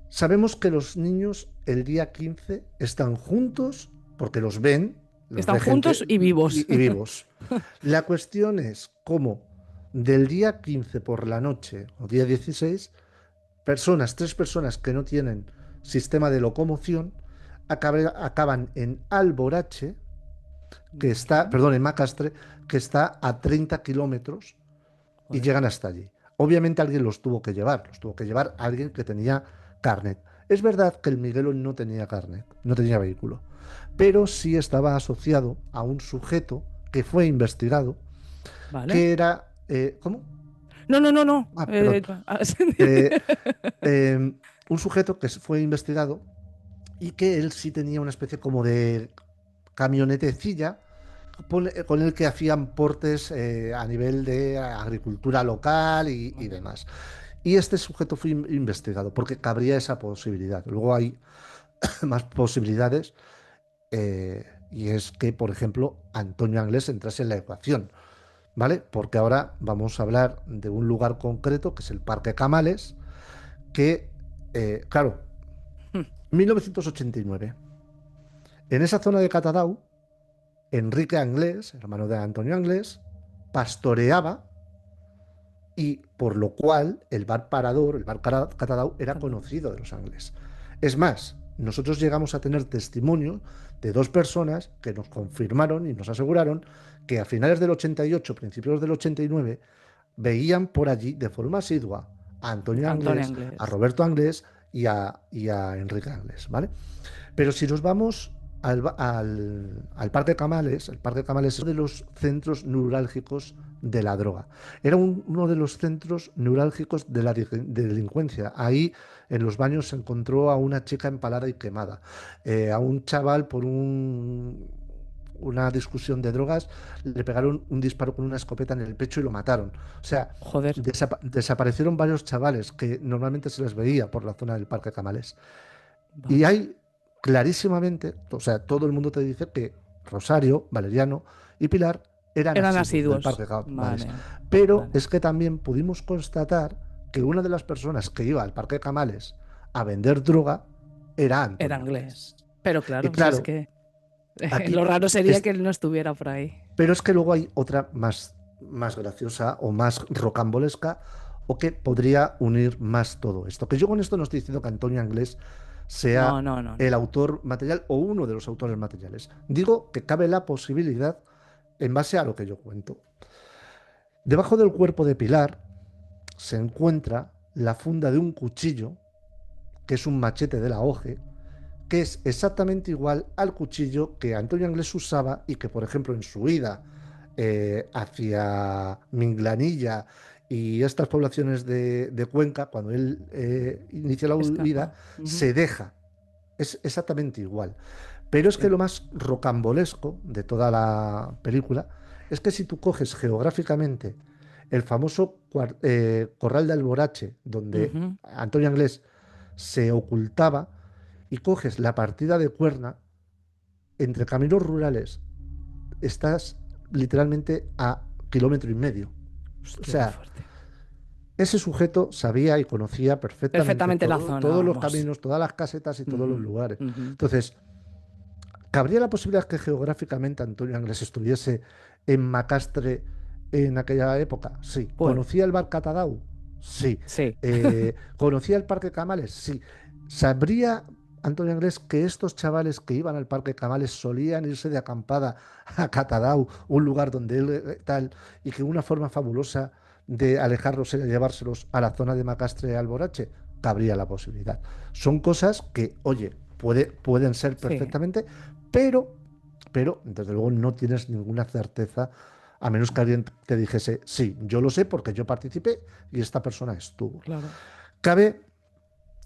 sabemos que los niños el día 15 están juntos porque los Están ve gente juntos y vivos. y vivos. La cuestión es cómo del día 15 por la noche o día 16 tres personas que no tienen sistema de locomoción, acaban en Alborache, que está, Vale. perdón, en Macastre, que está a 30 kilómetros y Joder. llegan hasta allí. Obviamente alguien los tuvo que llevar alguien que tenía carnet. Es verdad que el Miguelo no tenía carnet, no tenía vehículo, pero sí estaba asociado a un sujeto que fue investigado, Vale. que era, ¿cómo? No, no, no, no. Ah, perdón. Sí. Eh, eh, un sujeto que fue investigado y que él sí tenía una especie como de camionetecilla con el que hacían portes a nivel de agricultura local y Vale. demás. Y este sujeto fue investigado porque cabría esa posibilidad. Luego hay más posibilidades y es que, por ejemplo, Antonio Anglés entrase en la ecuación, ¿vale? Porque ahora vamos a hablar de un lugar concreto que es el Parque Camales, que, claro, 1989. En esa zona de Catadau, Enrique Anglés, hermano de Antonio Anglés, pastoreaba y por lo cual el bar Parador, el bar Catadau, era conocido de los Anglés. Es más, nosotros llegamos a tener testimonio de dos personas que nos confirmaron y nos aseguraron que a finales del 88, principios del 89, veían por allí de forma asidua a Antonio Antonio Anglés, a Inglés. Roberto Anglés y a Enrique Anglés, ¿vale? Pero si nos vamos al Parque Camales, el Parque Camales es uno de los centros neurálgicos de la droga. Era uno de los centros neurálgicos de la delincuencia. Ahí en los baños se encontró a una chica empalada y quemada, a un chaval por una discusión de drogas, le pegaron un disparo con una escopeta en el pecho y lo mataron. O sea, Joder. desaparecieron varios chavales que normalmente se les veía por la zona del Parque Camales. Y Vale. hay clarísimamente, o sea, todo el mundo te dice que Rosario, Valeriano y Pilar eran Eran asiduos del asiduos. Parque Camales. Vale. Pero Vale. es que también pudimos constatar que una de las personas que iba al Parque Camales a vender droga era Era Antonio Anglés. inglés. Pero Y claro, si es claro, que aquí, lo raro sería es, que él no estuviera por ahí. pero es que luego hay otra más graciosa o más rocambolesca o que podría unir más todo esto. Que yo con esto no estoy diciendo que Antonio Anglés No, sea no, no, el no. autor material o uno de los autores materiales. Digo que cabe la posibilidad en base a lo que yo cuento. Debajo del cuerpo de Pilar se encuentra la funda de un cuchillo, que es un machete de la OGE, que es exactamente igual al cuchillo que Antonio Anglés usaba y que, por ejemplo, en su ida hacia Minglanilla y estas poblaciones de Cuenca, cuando él inicia la huida, Escapa. Ujú. se deja. Es exactamente igual. Pero es que Hostia. lo más rocambolesco de toda la película es que si tú coges geográficamente el famoso Corral de Alborache, donde Ujú. Antonio Anglés se ocultaba, y coges la partida de Cuerna, entre caminos rurales, estás literalmente a kilómetro y medio. O Hostia, qué sea, fuerte. ese sujeto sabía y conocía perfectamente Perfectamente la zona, todos los vamos. caminos, todas las casetas y todos los Ujú, lugares. ujú. Entonces, ¿cabría la posibilidad que geográficamente Antonio Anglés estuviese en Macastre en aquella época? Sí. Pues ¿Conocía el bar Catadau? Sí. sí. ¿Conocía el Parque Camales? Sí. ¿Sabría Antonio Anglés que estos chavales que iban al Parque Camales solían irse de acampada a Catadau, un lugar donde él tal, y que una forma fabulosa de alejarlos era llevárselos a la zona de Macastre Alborache? Cabría la posibilidad. Son cosas que, oye, pueden ser Sí. perfectamente, pero, pero, desde luego no tienes ninguna certeza, a menos que alguien te dijese, sí, yo lo sé porque yo participé y esta persona estuvo. Claro. Cabe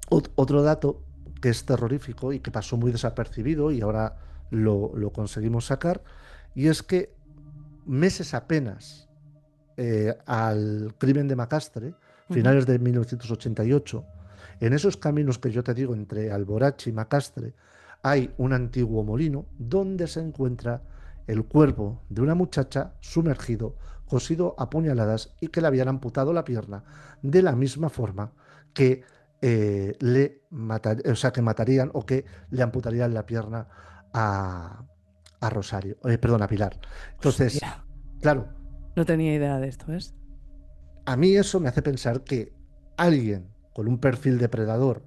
otro dato que es terrorífico y que pasó muy desapercibido y ahora lo conseguimos sacar, y es que meses apenas al crimen de Macastre, Ujú. finales de 1988, en esos caminos que yo te digo entre Alborache y Macastre, hay un antiguo molino donde se encuentra el cuerpo de una muchacha sumergido, cosido a puñaladas y que le habían amputado la pierna de la misma forma que o sea, que matarían o que le amputarían la pierna a, a Rosario, perdón, a Pilar. Entonces, Hostia. claro, No tenía idea de esto, ¿ves? a mí eso me hace pensar que alguien con un perfil depredador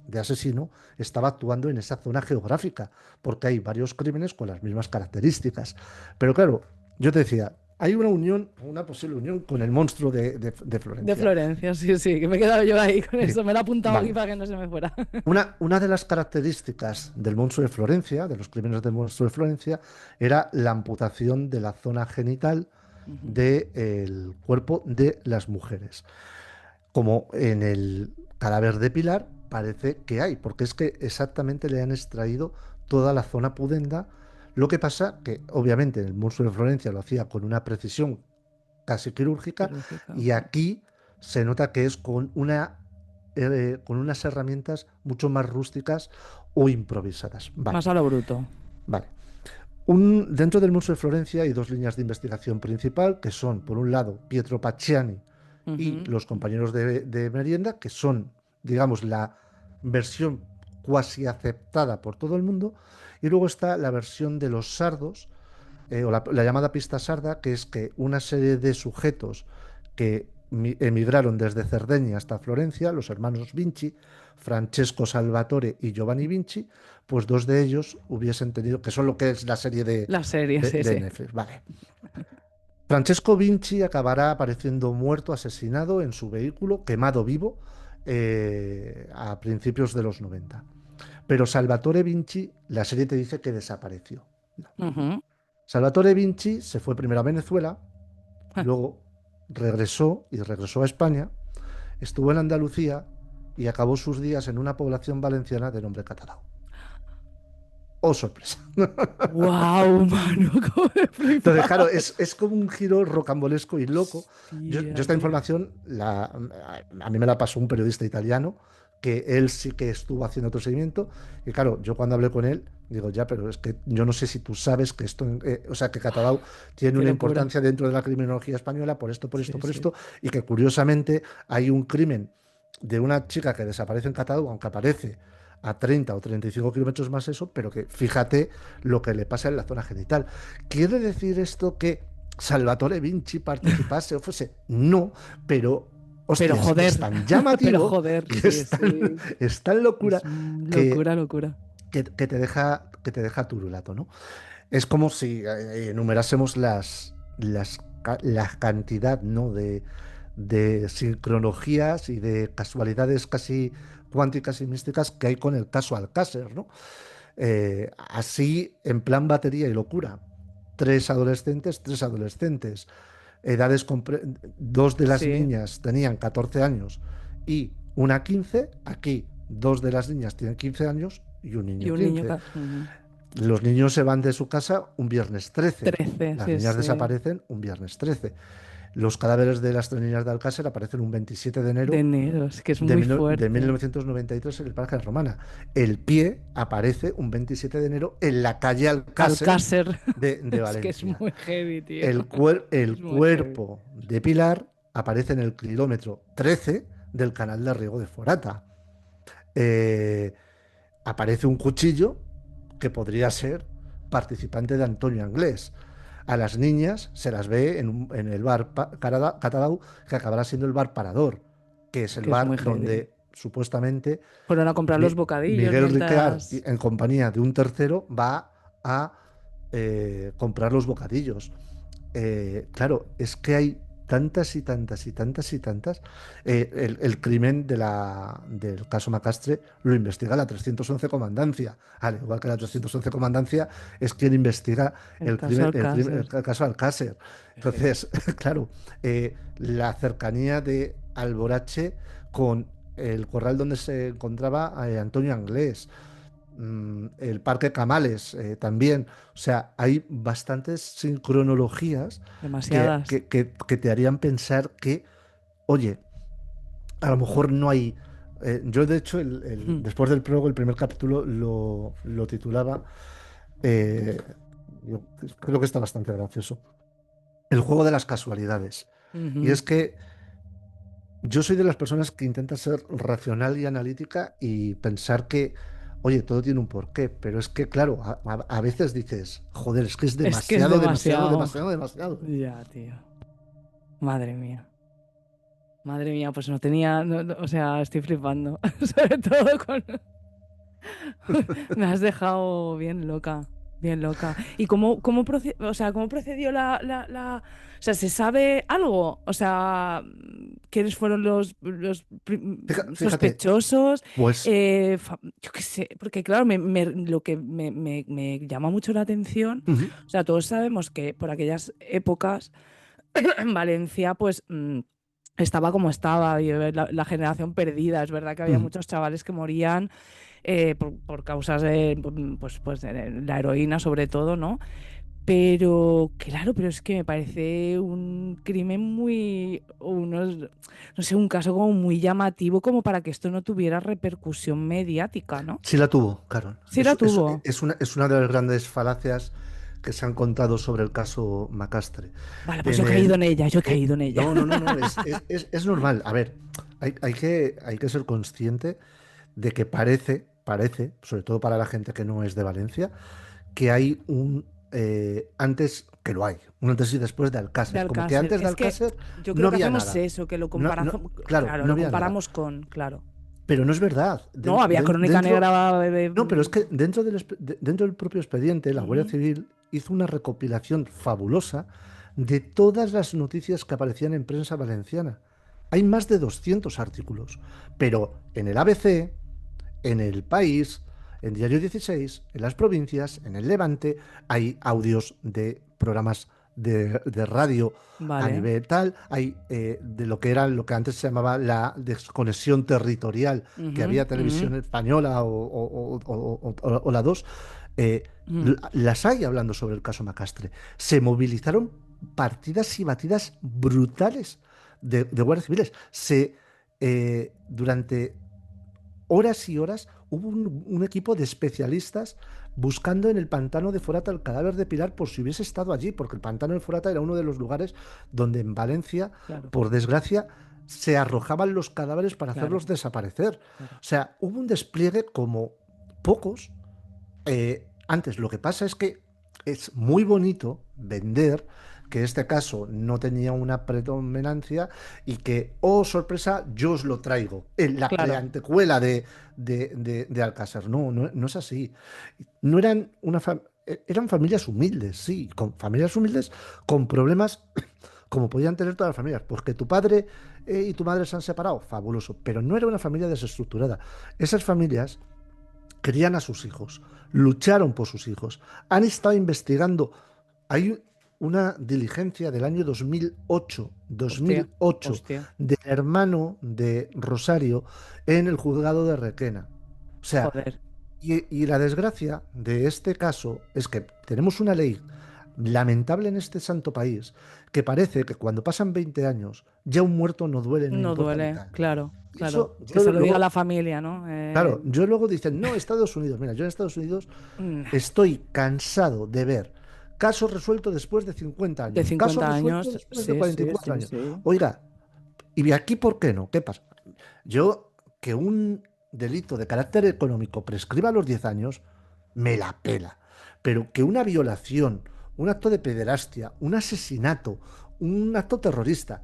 de asesino estaba actuando en esa zona geográfica, porque hay varios crímenes con las mismas características. Pero claro, yo te decía, hay una unión, una posible unión con el monstruo de De Florencia. Florencia, sí, sí, que me he quedado yo ahí con Sí, eso. Me lo he apuntado aquí vale. para que no se me fuera. Una de las características del monstruo de Florencia, de los crímenes del monstruo de Florencia, era la amputación de la zona genital Ujú. del cuerpo de las mujeres, como en el cadáver de Pilar parece que hay, porque es que exactamente le han extraído toda la zona pudenda. Lo que pasa que obviamente el monstruo de Florencia lo hacía con una precisión casi quirúrgica, Quirúrgica. y aquí se nota que es con unas herramientas mucho más rústicas o improvisadas. Vale, Más a lo bruto. vale. Dentro del Museo de Florencia hay dos líneas de investigación principal, que son, por un lado, Pietro Pacciani y Ujú. los compañeros de merienda, que son, digamos, la versión cuasi aceptada por todo el mundo, y luego está la versión de los sardos, o la llamada pista sarda, que es que una serie de sujetos que emigraron desde Cerdeña hasta Florencia, los hermanos Vinci, Francesco Salvatore y Giovanni Vinci, pues dos de ellos hubiesen tenido, que son lo que es la serie La serie, sí, de sí. Netflix. Vale. Francesco Vinci acabará apareciendo muerto, asesinado en su vehículo, quemado vivo, a principios de los 90. Pero Salvatore Vinci, la serie te dice que desapareció. No. Ujú. Salvatore Vinci se fue primero a Venezuela, luego regresó a España, estuvo en Andalucía y acabó sus días en una población valenciana de nombre Catalao. ¡Oh, sorpresa! Wow, mano, cómo he Entonces, claro, flipado. es como un giro rocambolesco y loco. Yo Hostia, esta tío. información a mí me la pasó un periodista italiano, que él sí que estuvo haciendo otro seguimiento. Y claro, yo cuando hablé con él, digo, ya, pero es que yo no sé si tú sabes que esto, o sea, que Catalao tiene Qué una locura. importancia dentro de la criminología española Sí, por sí. esto, y que curiosamente hay un crimen de una chica que desaparece en Catalao, aunque aparece a 30 o 35 kilómetros más eso, pero que fíjate lo que le pasa en la zona genital. ¿Quiere decir esto que Salvatore Vinci participase o fuese? No, pero Pero hostias, es joder, tan pero llamativo, joder, que sí, sí. es tan locura que, Locura, locura. que te deja turulato, ¿no? Es como si enumerásemos la cantidad, ¿no? de sincronologías y de casualidades casi cuánticas y místicas que hay con el caso Alcácer, ¿no? Así, en plan batería y locura. Tres adolescentes, edades, dos de las Sí. niñas tenían 14 años y una 15. Aquí dos de las niñas tienen 15 años y un Y niño un niño 15. Ujú. Los niños se van de su casa un viernes 13. 13, Las sí, niñas sí. desaparecen un viernes 13. Los cadáveres de las tres niñas de Alcácer aparecen un 27 de De enero enero, es que es de, muy de fuerte. 1993 en el Parque Romana. El pie aparece un 27 de enero en la calle Alcácer Alcácer, de es que es Valencia. muy heavy, tío. El Es muy heavy. cuerpo de Pilar aparece en el kilómetro 13 del canal de riego de Forata. Eh, Aparece un cuchillo que podría ser participante de Antonio Anglés. A las niñas se las ve en el bar Catadau, que acabará siendo el bar Parador, que es el que es bar muy heavy. donde supuestamente Fueron a comprar los bocadillos Miguel Ricard, mientras... en compañía de un tercero, va a comprar los bocadillos. Claro, es que hay tantas y tantas y tantas y tantas. El crimen del caso Macastre lo investiga la 311 Comandancia, al igual que la 311 Comandancia es quien investiga El caso el Alcácer. caso Alcácer. Qué heavy. Entonces, claro, la cercanía de Alborache con el corral donde se encontraba Antonio Anglés, el Parque Camales también. O sea, hay bastantes sincronologías Demasiadas. que te harían pensar que, oye, a lo mejor no hay... Yo, de hecho, Mm, después del prólogo, el primer capítulo lo titulaba, eh, yo creo que está bastante gracioso, El juego de las casualidades. Y ujú. es que yo soy de las personas que intenta ser racional y analítica y pensar que, oye, todo tiene un porqué, pero es que, claro, a veces dices, joder, es que es Es que es demasiado, demasiado, demasiado. demasiado, demasiado. Ya, tío. Madre mía. Madre mía, pues no tenía, o sea, estoy flipando. Sobre todo con... Me has dejado bien loca, bien loca. ¿Y o sea, cómo procedió O sea, ¿se sabe algo? O sea, ¿quiénes fueron los Fíjate, sospechosos? pues, Yo qué sé, porque claro, lo que me llama mucho la atención, ujú, o sea, todos sabemos que por aquellas épocas en Valencia, pues estaba como estaba, y la generación perdida. Es verdad que había ujú. muchos chavales que morían por causas de, pues, de la heroína sobre todo, ¿no? Pero, claro, pero es que me parece un crimen no sé, un caso como muy llamativo como para que esto no tuviera repercusión mediática, ¿no? Sí la tuvo, Carol. Sí la tuvo. Es una de las grandes falacias que se han contado sobre el caso Macastre. Vale, pues yo En he caído el, en ella, yo he caído en ella. no, no, no, no, es normal. A ver, hay que ser consciente de que parece, sobre todo para la gente que no es de Valencia, que hay un antes, que lo hay, un antes y después de De Alcácer. Como que Alcácer. antes de Es que Alcácer yo no creo que había hacemos nada. eso, que lo No, comparamos, claro, claro, no lo había nada. comparamos con, claro. Pero no es verdad. No, había crónica Dentro, negra. no, pero es que dentro del propio expediente, la Guardia Ujú. Civil hizo una recopilación fabulosa de todas las noticias que aparecían en prensa valenciana. Hay más de 200 artículos, pero en el ABC, en El País, en Diario 16, en las provincias, en el Levante, hay audios de programas de radio a Vale. nivel tal, hay de lo que era lo que antes se llamaba la desconexión territorial, que Ujú, había ujú, televisión española o la 2, ujú. las hay hablando sobre el caso Macastre. Se movilizaron partidas y batidas brutales de guardias civiles. Durante horas y horas hubo un equipo de especialistas buscando en el pantano de Forata el cadáver de Pilar por si hubiese estado allí, porque el pantano de Forata era uno de los lugares donde en Valencia, Claro, por desgracia, se arrojaban los cadáveres para claro, hacerlos desaparecer. claro. O sea, hubo un despliegue como pocos. Antes, lo que pasa es que es muy bonito vender que este caso no tenía una predominancia y que, oh sorpresa, yo os lo traigo en la Claro, preantecuela de Alcázar. No, no, no es así. No eran eran familias humildes, sí, con familias humildes con problemas como podían tener todas las familias. Porque tu padre y tu madre se han separado, fabuloso, pero no era una familia desestructurada. Esas familias crían a sus hijos, lucharon por sus hijos, han estado investigando. Hay una diligencia del año hostia, 2008 hostia, del hermano de Rosario en el juzgado de Requena. O sea, joder, y la desgracia de este caso es que tenemos una ley lamentable en este santo país que parece que cuando pasan 20 años ya un muerto no duele, no no importa ni duele, tal. claro, Y claro. eso, Que yo se lo diga a luego, la familia, ¿no? claro, yo luego dicen, no, Estados Unidos. Mira, yo en Estados Unidos Mm, estoy cansado de ver casos resueltos después de 50 de años, casos 50 resueltos años, después de sí, cuarenta y sí, cuatro sí, años. sí. Oiga, ¿Y aquí por qué no? ¿Qué pasa? Yo, que un delito de carácter económico prescriba a los 10 años, me la pela. Pero que una violación, un acto de pederastia, un asesinato, un acto terrorista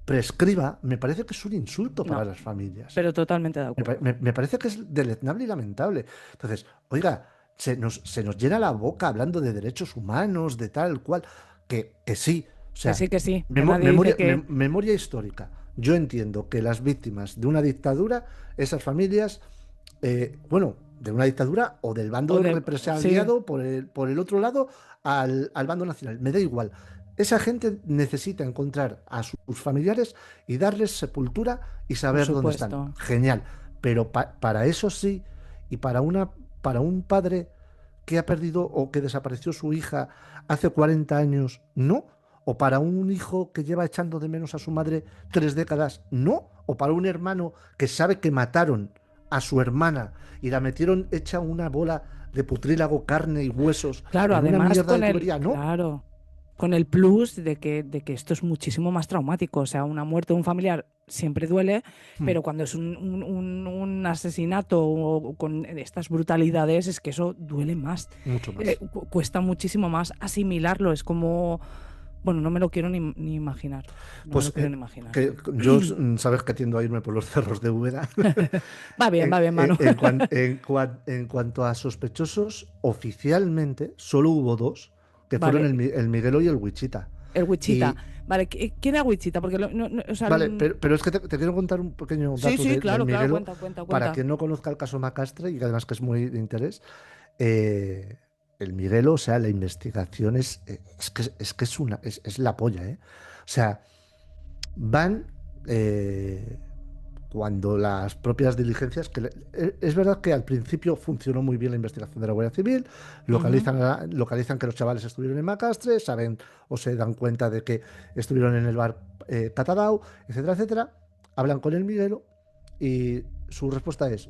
prescriba, me parece que es un insulto para No, las familias. pero totalmente de acuerdo. Me parece que es deleznable y lamentable. Entonces, oiga, se nos llena la boca hablando de derechos humanos, de tal cual, que sí. O sea, Que sí, que nadie dice que... memoria histórica. Yo entiendo que las víctimas de una dictadura, esas familias, bueno, de una dictadura o del O bando del... Sí, represaliado por el otro lado al bando nacional, me da igual. Esa gente necesita encontrar a sus familiares y darles sepultura y por saber dónde están. supuesto. Genial. Pero para eso sí, y para un padre que ha perdido o que desapareció su hija hace 40 años, no. O para un hijo que lleva echando de menos a su madre 3 décadas, no. O para un hermano que sabe que mataron a su hermana y la metieron hecha una bola de putrílago, carne y huesos Claro, en una además mierda de con el... tubería, no. Claro. Con el plus de que esto es muchísimo más traumático. O sea, una muerte de un familiar siempre duele, Hmm, pero cuando es un asesinato o con estas brutalidades, es que eso duele más. mucho más. Cuesta muchísimo más asimilarlo. Es como, bueno, no me lo quiero ni imaginar. No me lo Pues quiero ni imaginar. que yo sabes que tiendo a irme por los cerros de Úbeda. Va bien, Manu. En cuanto a sospechosos, oficialmente solo hubo dos, que fueron Vale, el Miguelo y el Wichita. el Wichita. Y Vale, ¿quién era Wichita? Porque, o sea, vale, pero es que te quiero contar un pequeño sí, dato sí, del claro, claro, Miguelo, cuenta, cuenta, para cuenta. quien no conozca el caso Macastre y que además que es muy de interés. eh, el Miguelo, o sea, la investigación es que es la polla, ¿eh? O sea, van cuando las propias diligencias, es verdad que al principio funcionó muy bien la investigación de la Guardia Civil, Ujú. localizan que los chavales estuvieron en Macastre, saben o se dan cuenta de que estuvieron en el bar Catadau, etcétera, etcétera, hablan con el Miguelo y su respuesta es,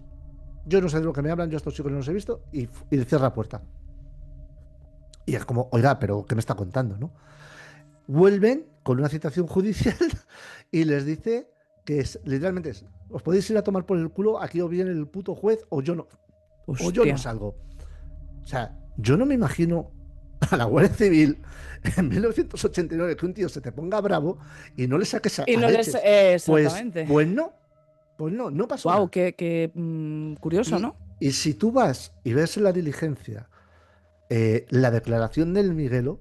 yo no sé de lo que me hablan, yo a estos chicos no los he visto, y le cierra la puerta. Y es como, oiga, pero ¿qué me está contando, no? Vuelven con una citación judicial y les dice que literalmente os podéis ir a tomar por el culo, aquí o viene el puto juez o yo no Hostia. salgo. O sea, yo no me imagino a la Guardia Civil en 1989 que un tío se te ponga bravo y no le saques Y a no les... leches. exactamente. Pues no, no pasó Wow, nada. qué curioso, Y, ¿no? y si tú vas y ves en la diligencia la declaración del Miguelo,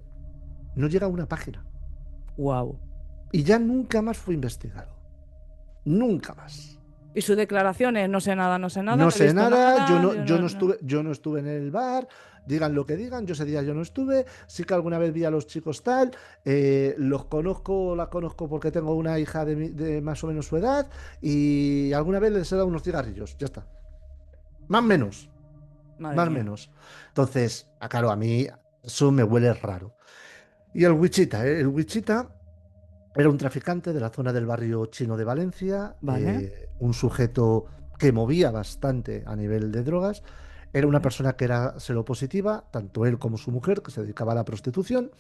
no llega a una página. Wow. Y ya nunca más fue investigado. Nunca más. Y sus declaraciones, no sé nada, no sé nada, No no he sé visto nada, nada, yo no, no. yo no estuve en el bar, digan lo que digan, yo ese día yo no estuve, sí que alguna vez vi a los chicos tal, los conozco, la conozco porque tengo una hija de más o menos su edad y alguna vez les he dado unos cigarrillos, ya está. Más o menos, Madre más o mía. menos. Entonces, claro, a mí eso me huele raro. Y el Wichita, ¿eh? El Wichita era un traficante de la zona del barrio chino de Valencia, Vale, un sujeto que movía bastante a nivel de drogas. Era una vale. persona que era seropositiva, tanto él como su mujer, que se dedicaba a la prostitución.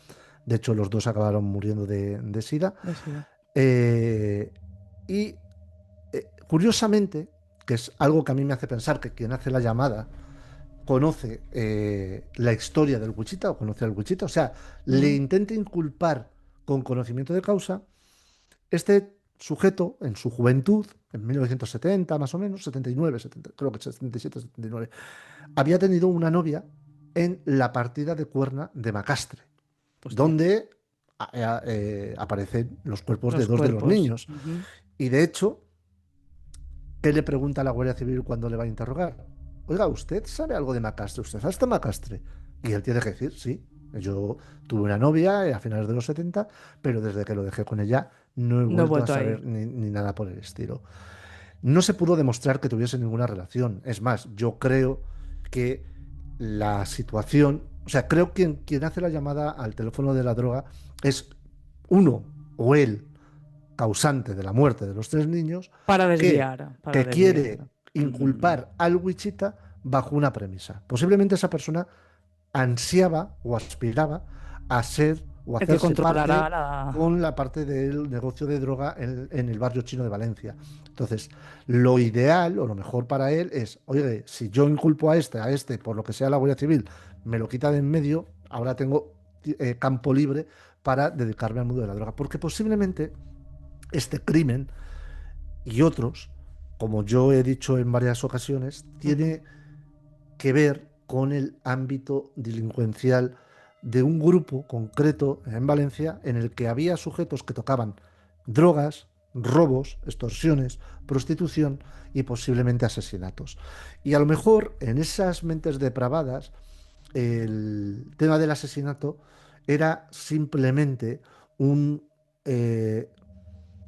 De hecho, los dos acabaron muriendo de SIDA. Decida. Eh, y curiosamente, que es algo que a mí me hace pensar que quien hace la llamada conoce la historia del Wichita o conoce al Wichita, o sea, le Ujú. intenta inculpar con conocimiento de causa. Este sujeto, en su juventud, en 1970 más o menos, 79, 70, creo que 77, 79, había tenido una novia en la partida de Cuerna de Macastre, Hostia. donde aparecen los cuerpos de Los dos de los cuerpos. niños. Ujú. Y de hecho, ¿qué le pregunta a la Guardia Civil cuando le va a interrogar? Oiga, ¿usted sabe algo de Macastre? ¿Usted sabe hasta Macastre? Y él tiene que decir, sí, yo tuve una novia a finales de los 70, pero desde que lo dejé con ella no he No he vuelto a vuelto ahí. saber ni nada por el estilo. No se pudo demostrar que tuviese ninguna relación. Es más, yo creo que la situación, o sea, creo que quien hace la llamada al teléfono de la droga es uno o él causante de la muerte de los 3 niños Para que, desviar, para que desviar. quiere Mm. inculpar al Wichita bajo una premisa. Posiblemente esa persona ansiaba o aspiraba a ser o El que hacerse parte controlará la... con la parte del negocio de droga en el barrio chino de Valencia. Entonces, lo ideal o lo mejor para él es, oye, si yo inculpo a este, por lo que sea la Guardia Civil, me lo quita de en medio, ahora tengo campo libre para dedicarme al mundo de la droga. Porque posiblemente este crimen y otros, como yo he dicho en varias ocasiones, Ujú. tiene que ver con el ámbito delincuencial de un grupo concreto en Valencia en el que había sujetos que tocaban drogas, robos, extorsiones, prostitución y posiblemente asesinatos. Y a lo mejor en esas mentes depravadas el tema del asesinato era simplemente un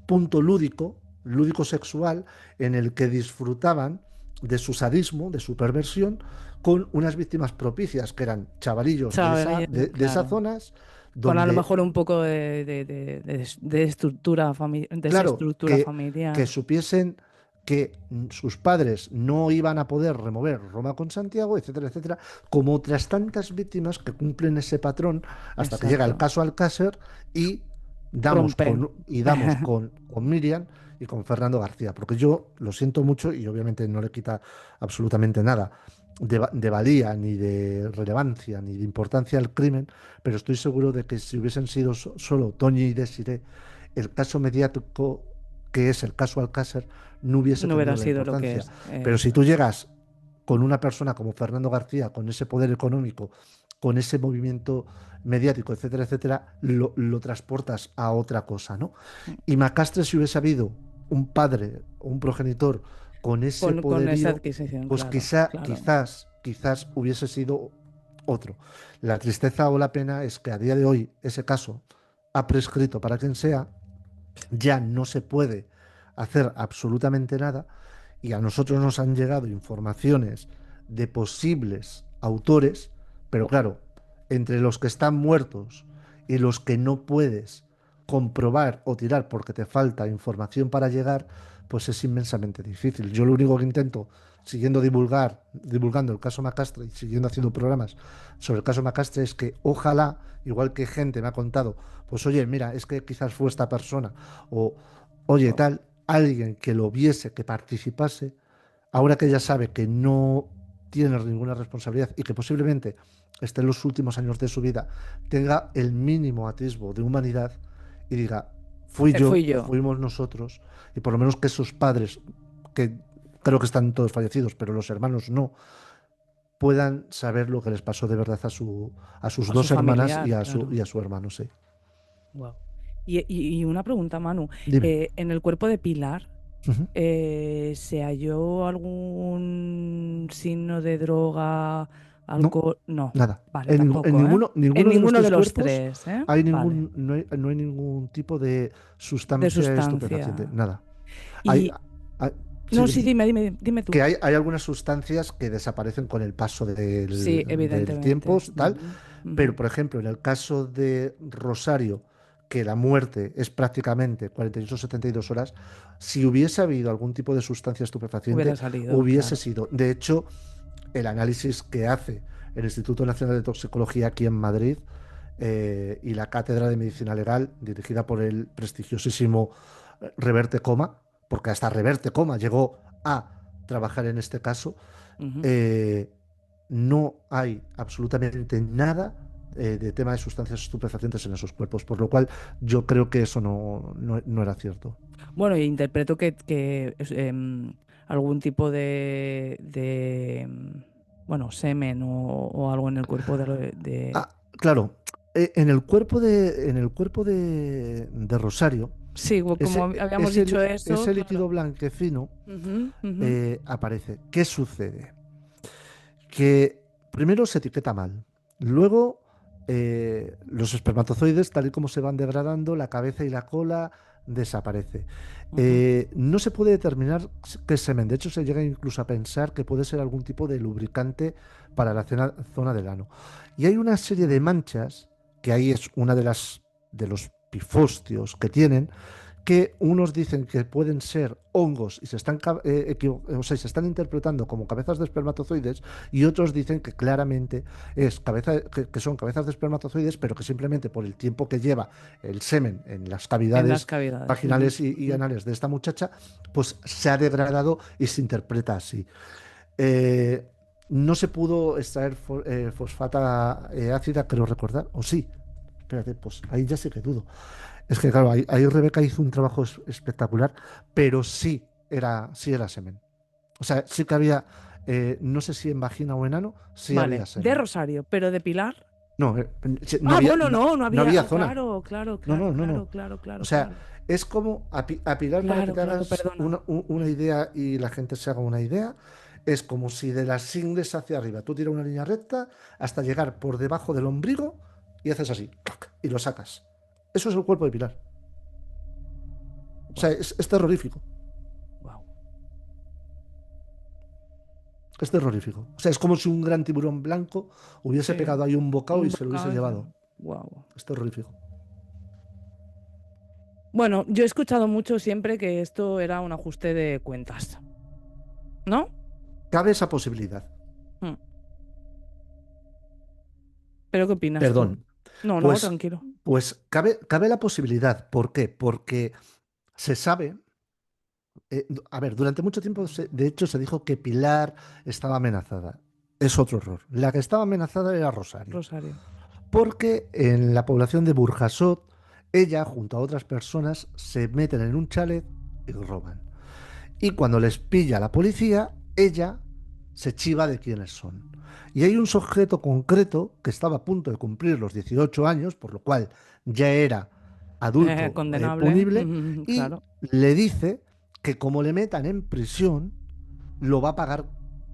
punto lúdico, lúdico sexual, en el que disfrutaban de su sadismo, de su perversión, con unas víctimas propicias, que eran chavalillos Saber, de esas claro. zonas, Con a lo donde, mejor un poco de estructura claro, desestructura que familiar. supiesen que sus padres no iban a poder remover Roma con Santiago, etcétera, etcétera, como otras tantas víctimas que cumplen ese patrón hasta que llega el Exacto. caso Alcácer y Rompen. damos con Miriam y con Fernando García, porque yo lo siento mucho y obviamente no le quita absolutamente nada de valía, ni de relevancia, ni de importancia al crimen, pero estoy seguro de que si hubiesen sido solo Toñi y Desiré, el caso mediático que es el caso Alcácer no hubiese No tenido hubiera la sido lo que importancia. es. Pero si tú Eso. llegas con una persona como Fernando García, con ese poder económico, con ese movimiento mediático, etcétera, etcétera, lo transportas a otra cosa, ¿no? Y Macastre, si hubiese habido un padre o un progenitor con ese Con esa poderío, adquisición, pues claro, claro. quizás hubiese sido otro. La tristeza o la pena es que a día de hoy ese caso ha prescrito para quien sea, ya no se puede hacer absolutamente nada y a nosotros nos han llegado informaciones de posibles autores, pero claro, entre los que están muertos y los que no puedes comprobar o tirar porque te falta información para llegar, pues es inmensamente difícil. Yo lo único que intento, siguiendo divulgando el caso Macastre y siguiendo haciendo programas sobre el caso Macastre, es que ojalá, igual que gente me ha contado, pues oye, mira, es que quizás fue esta persona, o oye, Wow. tal, alguien que lo viese, que participase, ahora que ella sabe que no tiene ninguna responsabilidad y que posiblemente esté en los últimos años de su vida, tenga el mínimo atisbo de humanidad y diga, fui yo, Fui yo. fuimos nosotros, y por lo menos que sus padres, que creo que están todos fallecidos, pero los hermanos no, puedan saber lo que les pasó de verdad a sus A su dos hermanas familiar, y claro. a su hermano, sí. Wow. Y una pregunta, Manu. Dime. En el cuerpo de Pilar, Ujú. ¿se halló algún signo de droga, No, alcohol? No, nada. vale, En tampoco, ¿eh? En ninguno de ninguno de nuestros los cuerpos tres, ¿eh? hay Vale, no hay ningún tipo de de sustancia estupefaciente, sustancia. nada. Hay, Y, hay- sí, no, dime. sí, dime tú. Que hay algunas sustancias que desaparecen con el paso Sí, del tiempo, evidentemente. tal, Ujú, pero ujú. por ejemplo, en el caso de Rosario, que la muerte es prácticamente 48 o 72 horas, si hubiese habido algún tipo de sustancia Hubiera estupefaciente, salido, hubiese claro. sido. De hecho, el análisis que hace el Instituto Nacional de Toxicología aquí en Madrid y la Cátedra de Medicina Legal, dirigida por el prestigiosísimo Reverte Coma, porque hasta Reverte Coma llegó a trabajar en este caso, Ujú. eh, no hay absolutamente nada de tema de sustancias estupefacientes en esos cuerpos, por lo cual yo creo que eso no era cierto. Bueno, y interpreto que algún tipo bueno, semen o algo en el cuerpo Ah, claro, en el cuerpo de Rosario, Sí, como habíamos dicho eso, ese claro. líquido blanquecino Ujú, ujú. aparece. ¿Qué sucede? Que primero se etiqueta mal, luego los espermatozoides, tal y como se van degradando, la cabeza y la cola desaparece. Ujú. No se puede determinar qué es semen, de hecho se llega incluso a pensar que puede ser algún tipo de lubricante para la zona del ano. Y hay una serie de manchas, que ahí es una de los pifostios que tienen, que unos dicen que pueden ser hongos y se están, o sea, se están interpretando como cabezas de espermatozoides, y otros dicen que claramente que son cabezas de espermatozoides, pero que simplemente por el tiempo que lleva el semen en las En las cavidades cavidades. Ujú, vaginales y ujú. anales de esta muchacha, pues se ha degradado y se interpreta así. Eh, no se pudo extraer fosfata ácida, creo recordar, o sí. Espérate, pues ahí ya sí que dudo. Es que claro, ahí Rebeca hizo un trabajo espectacular, pero sí era semen. O sea, sí que había, no sé si en vagina o en ano, sí había Vale, de semen. Rosario, pero de Pilar. No, no Ah, había, bueno, no, no, no no había. había Ah, zona. claro, claro, No, claro, no, no, no. claro, claro, O claro, sea, claro. es como a Pilar, para que Claro, te claro, hagas perdona. una idea y la gente se haga una idea, es como si de las ingles hacia arriba tú tiras una línea recta hasta llegar por debajo del ombligo y haces así, ¡clac! Y lo sacas. Eso es el cuerpo de Pilar. O sea, Wow, es terrorífico. wow. Es terrorífico. O sea, es como si un gran tiburón blanco hubiese Sí, pegado ahí un bocado y un se lo hubiese bocado ese. llevado. Wow. Es terrorífico. Bueno, yo he escuchado mucho siempre que esto era un ajuste de cuentas, ¿no? Cabe esa posibilidad. Mm. ¿Pero qué opinas tú? Perdón. No, no, Pues, tranquilo. pues cabe la posibilidad. ¿Por qué? Porque se sabe, a ver, durante mucho tiempo, de hecho, se dijo que Pilar estaba amenazada. Es otro error. La que estaba amenazada era Rosario. Rosario. Porque en la población de Burjasot, ella, junto a otras personas, se meten en un chalet y roban. Y cuando les pilla la policía, ella se chiva de quiénes son. Y hay un sujeto concreto que estaba a punto de cumplir los 18 años, por lo cual ya era adulto Condenable, punible, y claro. le dice que como le metan en prisión, lo va a pagar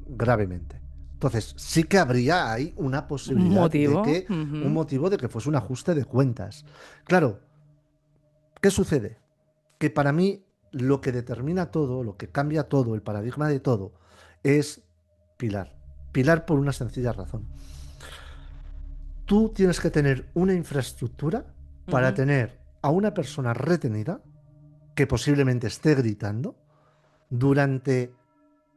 gravemente. Entonces, sí que habría ahí una Un posibilidad de motivo. que, un motivo de que fuese un ajuste de cuentas. Claro, ¿qué sucede? Que para mí lo que determina todo, lo que cambia todo, el paradigma de todo, es Pilar. Pilar por una sencilla razón. Tú tienes que tener una infraestructura para Ujú. tener a una persona retenida que posiblemente esté gritando durante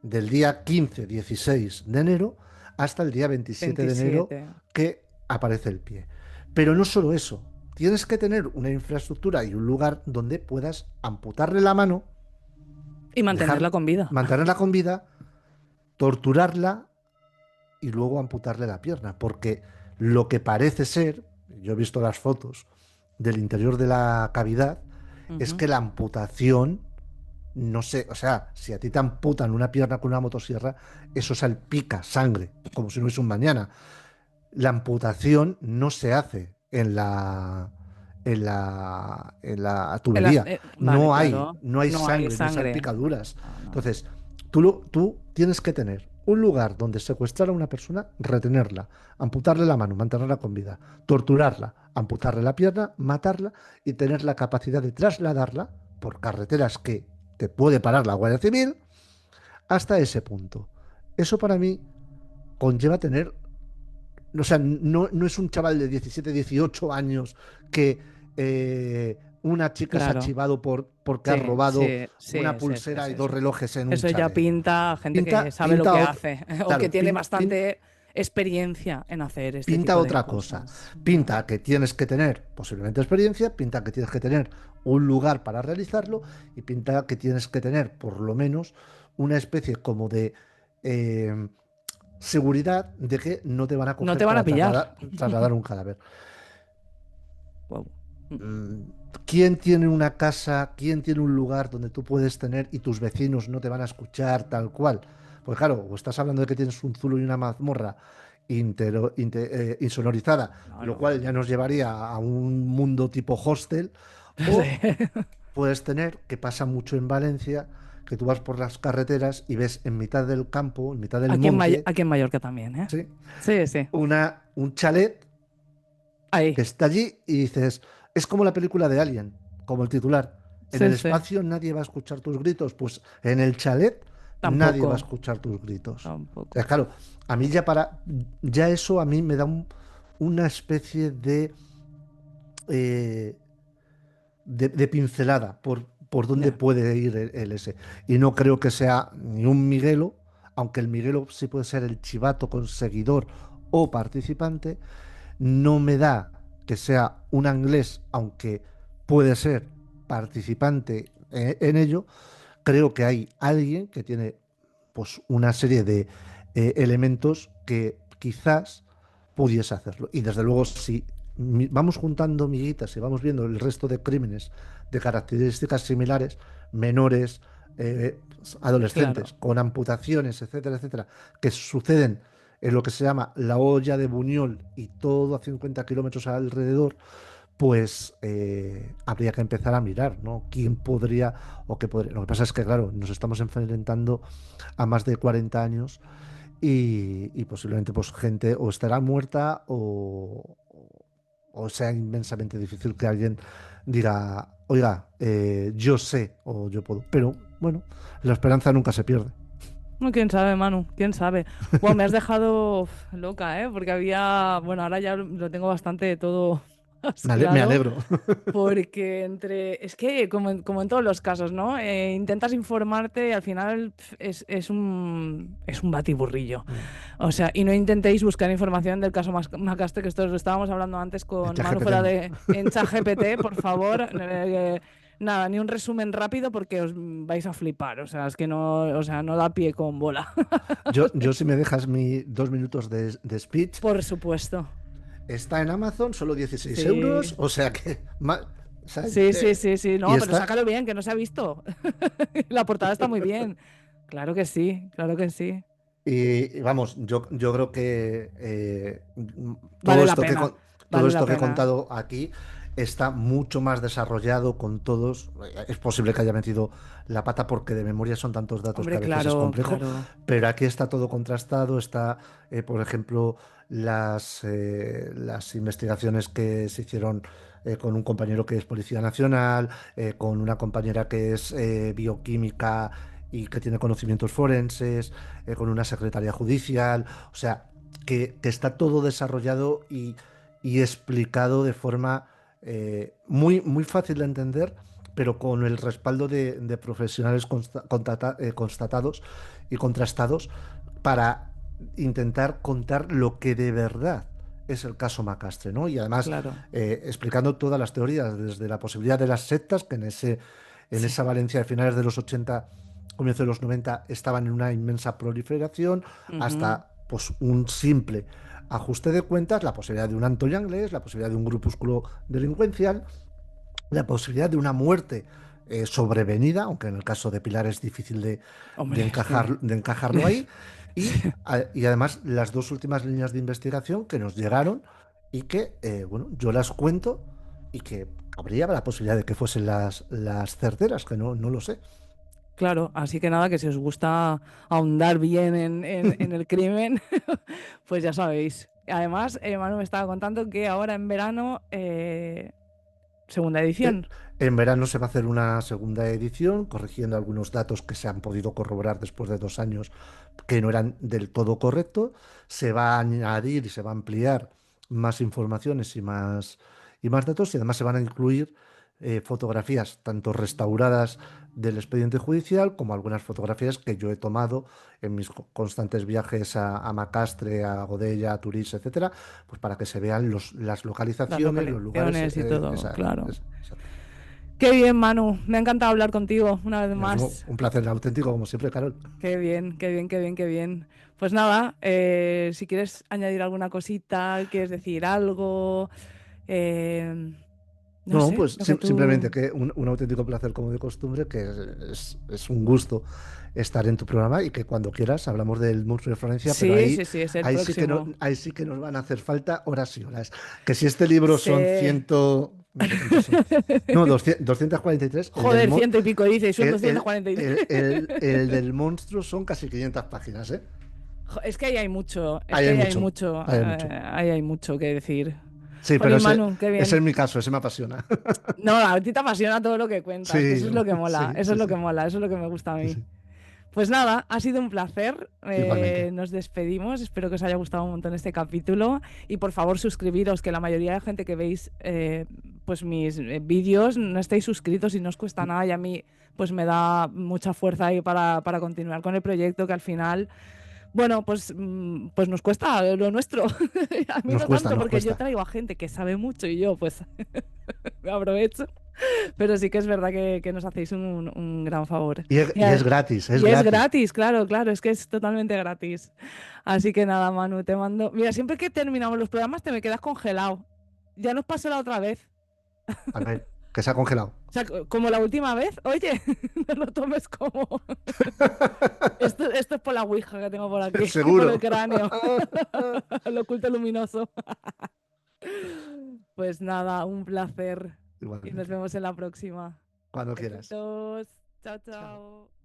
del día 15-16 de enero hasta el día 27 de enero, 27. que aparece el pie. Pero no solo eso, tienes que tener una infraestructura y un lugar donde puedas amputarle la mano, Y mantenerla dejar, con vida. mantenerla con vida, torturarla y luego amputarle la pierna. Porque lo que parece ser, yo he visto las fotos del interior de la cavidad, es Ujú. que la amputación, no sé, o sea, si a ti te amputan una pierna con una motosierra, eso salpica sangre, como si no hubiese un mañana. La amputación no se hace en la tubería. Vale, claro. No hay No hay sangre, no hay sangre. salpicaduras. No, no, no. Entonces, tú tienes que tener un lugar donde secuestrar a una persona, retenerla, amputarle la mano, mantenerla con vida, torturarla, amputarle la pierna, matarla y tener la capacidad de trasladarla por carreteras que te puede parar la Guardia Civil hasta ese punto. Eso para mí conlleva tener, o sea, no es un chaval de 17, 18 años que una chica se ha Claro. chivado porque ha Sí, robado sí, una sí, sí, sí, pulsera y sí, dos sí. relojes en un Eso ya chalet. pinta a gente que Pinta, sabe lo pinta, que ot- hace o que claro, tiene bastante experiencia en hacer este pinta tipo de otra cosa. cosas. Pinta que tienes que tener posiblemente experiencia, pinta que tienes que tener un lugar para realizarlo y pinta que tienes que tener por lo menos una especie como de eh, seguridad de que no te van a No coger te van a para pillar. trasladar un cadáver. Guau. Mm, ¿Quién tiene una casa, quién tiene un lugar donde tú puedes tener y tus vecinos no te van a escuchar tal cual? Pues claro, o estás hablando de que tienes un zulo y una mazmorra insonorizada, lo Claro. cual ya nos llevaría a un mundo tipo hostel, o Sí. puedes tener, que pasa mucho en Valencia, que tú vas por las carreteras y ves en mitad del campo, en mitad del monte, Aquí en Mallorca también, ¿eh? ¿sí? Sí, sí. Un chalet que Ahí. está allí y dices, es como la película de Alien, como el titular. En el Sí, sí. espacio nadie va a escuchar tus gritos, pues en el chalet nadie va a Tampoco. escuchar tus gritos. Tampoco. Claro, a mí ya eso a mí me da una especie de, eh, de pincelada por dónde Ya, puede ir el ese. Y no creo que sea ni un Miguelo, aunque el Miguelo sí puede ser el chivato conseguidor o participante, no me da que sea un inglés, aunque puede ser participante en ello. Creo que hay alguien que tiene pues una serie de elementos que quizás pudiese hacerlo. Y desde luego, si vamos juntando miguitas y vamos viendo el resto de crímenes de características similares, menores, adolescentes, claro. con amputaciones, etcétera, etcétera, que suceden en lo que se llama la olla de Buñol y todo a 50 kilómetros alrededor, pues habría que empezar a mirar, ¿no? ¿Quién podría o qué podría? Lo que pasa es que, claro, nos estamos enfrentando a más de 40 años y posiblemente pues gente o estará muerta o sea inmensamente difícil que alguien diga, oiga, yo sé o yo puedo. Pero bueno, la esperanza nunca se pierde. No, quién sabe, Manu, quién sabe. Bueno, me has dejado loca, ¿eh? Porque había, bueno, ahora ya lo tengo bastante todo más Me claro. alegro. Porque es que como en todos los casos, ¿no? Intentas informarte y al final es un batiburrillo. O sea, y no intentéis buscar información del caso Macastre, que esto lo estábamos hablando antes El con Manu ChatGPT fuera no. en ChatGPT, por favor. Nada, ni un resumen rápido porque os vais a flipar. O sea, es que no, o sea, no da pie con bola. Yo si me dejas 2 minutos de speech, Por supuesto. está en Amazon, solo 16 euros, Sí. o sea que... o sea, Sí, sí, sí, sí. y No, pero está... sácalo bien, que no se ha visto. La portada está muy bien. Claro que sí, claro que sí. Y vamos, yo creo que todo Vale la esto pena, todo vale la esto que he pena. contado aquí está mucho más desarrollado con todos. Es posible que haya metido la pata porque de memoria son tantos datos que Hombre, a veces es claro, complejo, claro. pero aquí está todo contrastado. Está, por ejemplo, las investigaciones que se hicieron con un compañero que es Policía Nacional, con una compañera que es bioquímica y que tiene conocimientos forenses, con una secretaría judicial, o sea, que está todo desarrollado y explicado de forma muy, muy fácil de entender, pero con el respaldo de profesionales constatados y contrastados para intentar contar lo que de verdad es el caso Macastre, ¿no? Y además Claro. explicando todas las teorías, desde la posibilidad de las sectas, que en Sí. esa Valencia de finales de los 80 comienzo de los 90 estaban en una inmensa proliferación, Ujú. hasta pues un simple ajuste de cuentas, la posibilidad de un Antonio Anglés, la posibilidad de un grupúsculo delincuencial, la posibilidad de una muerte sobrevenida, aunque en el caso de Pilar es difícil Hombre, es que. de encajarlo ahí, y, Sí. y además las dos últimas líneas de investigación que nos llegaron y que, bueno, yo las cuento y que habría la posibilidad de que fuesen las certeras, que no lo sé. Claro, así que nada, que si os gusta ahondar bien en el crimen, pues ya sabéis. Además, Manu me estaba contando que ahora en verano, segunda Eh, edición. En verano se va a hacer una segunda edición, corrigiendo algunos datos que se han podido corroborar después de 2 años que no eran del todo correctos. Se va a añadir y se va a ampliar más informaciones y más datos, y además se van a incluir fotografías tanto restauradas del expediente judicial como algunas fotografías que yo he tomado en mis constantes viajes a Macastre, a Godella, a Turís, etcétera, pues para que se vean las Las localizaciones, los lugares. localizaciones y todo, claro. Exacto. Qué bien, Manu. Me ha encantado hablar contigo una vez Lo mismo, más. un placer auténtico, como siempre, Carol. Qué bien, qué bien, qué bien, qué bien. Pues nada, si quieres añadir alguna cosita, quieres decir algo, eh, no No, sé, pues lo que tú... simplemente que un auténtico placer, como de costumbre, que es un gusto estar en tu programa y que cuando quieras hablamos del monstruo de Florencia, pero Sí, sí, sí, es el próximo. ahí sí que nos van a hacer falta horas y horas. Que si este libro son Sí. ciento... No sé cuántos son. No, 243. Joder, ciento y pico dice, y son 243. El del monstruo son casi 500 páginas, ¿eh? Es que ahí hay mucho, es Ahí que hay ahí hay mucho, mucho, ahí hay mucho. ahí hay mucho que decir. Sí, pero Jolín, Manu, qué ese es bien. mi caso, ese me apasiona. No, a ti te apasiona todo lo que cuentas, que eso Sí, es lo que mola, sí, eso es sí, lo que sí, mola, eso es lo que me gusta a sí, mí. sí. Pues nada, ha sido un placer. Igualmente. Nos despedimos. Espero que os haya gustado un montón este capítulo. Y por favor, suscribiros, que la mayoría de gente que veis pues mis vídeos, no estáis suscritos y no os cuesta nada y a mí pues me da mucha fuerza ahí para continuar con el proyecto que al final, bueno, pues, pues nos cuesta lo nuestro. A mí Nos no cuesta, tanto nos porque yo cuesta. traigo a gente que sabe mucho y yo pues me aprovecho. Pero sí que es verdad que nos hacéis un gran favor. Y, Y es gratis, es y es gratis. gratis, claro, claro, es que es totalmente gratis. Así que nada, Manu, te mando. Mira, siempre que terminamos los programas te me quedas congelado. Ya nos pasó la otra vez. A ver, que se ha congelado. O sea, como la última vez, oye, no lo tomes como. Esto es por la ouija que tengo por aquí, por el Seguro. cráneo, el oculto luminoso. Pues nada, un placer. Y nos Igualmente. vemos en la próxima. Cuando quieras. Besitos. Chao, Chao. chao.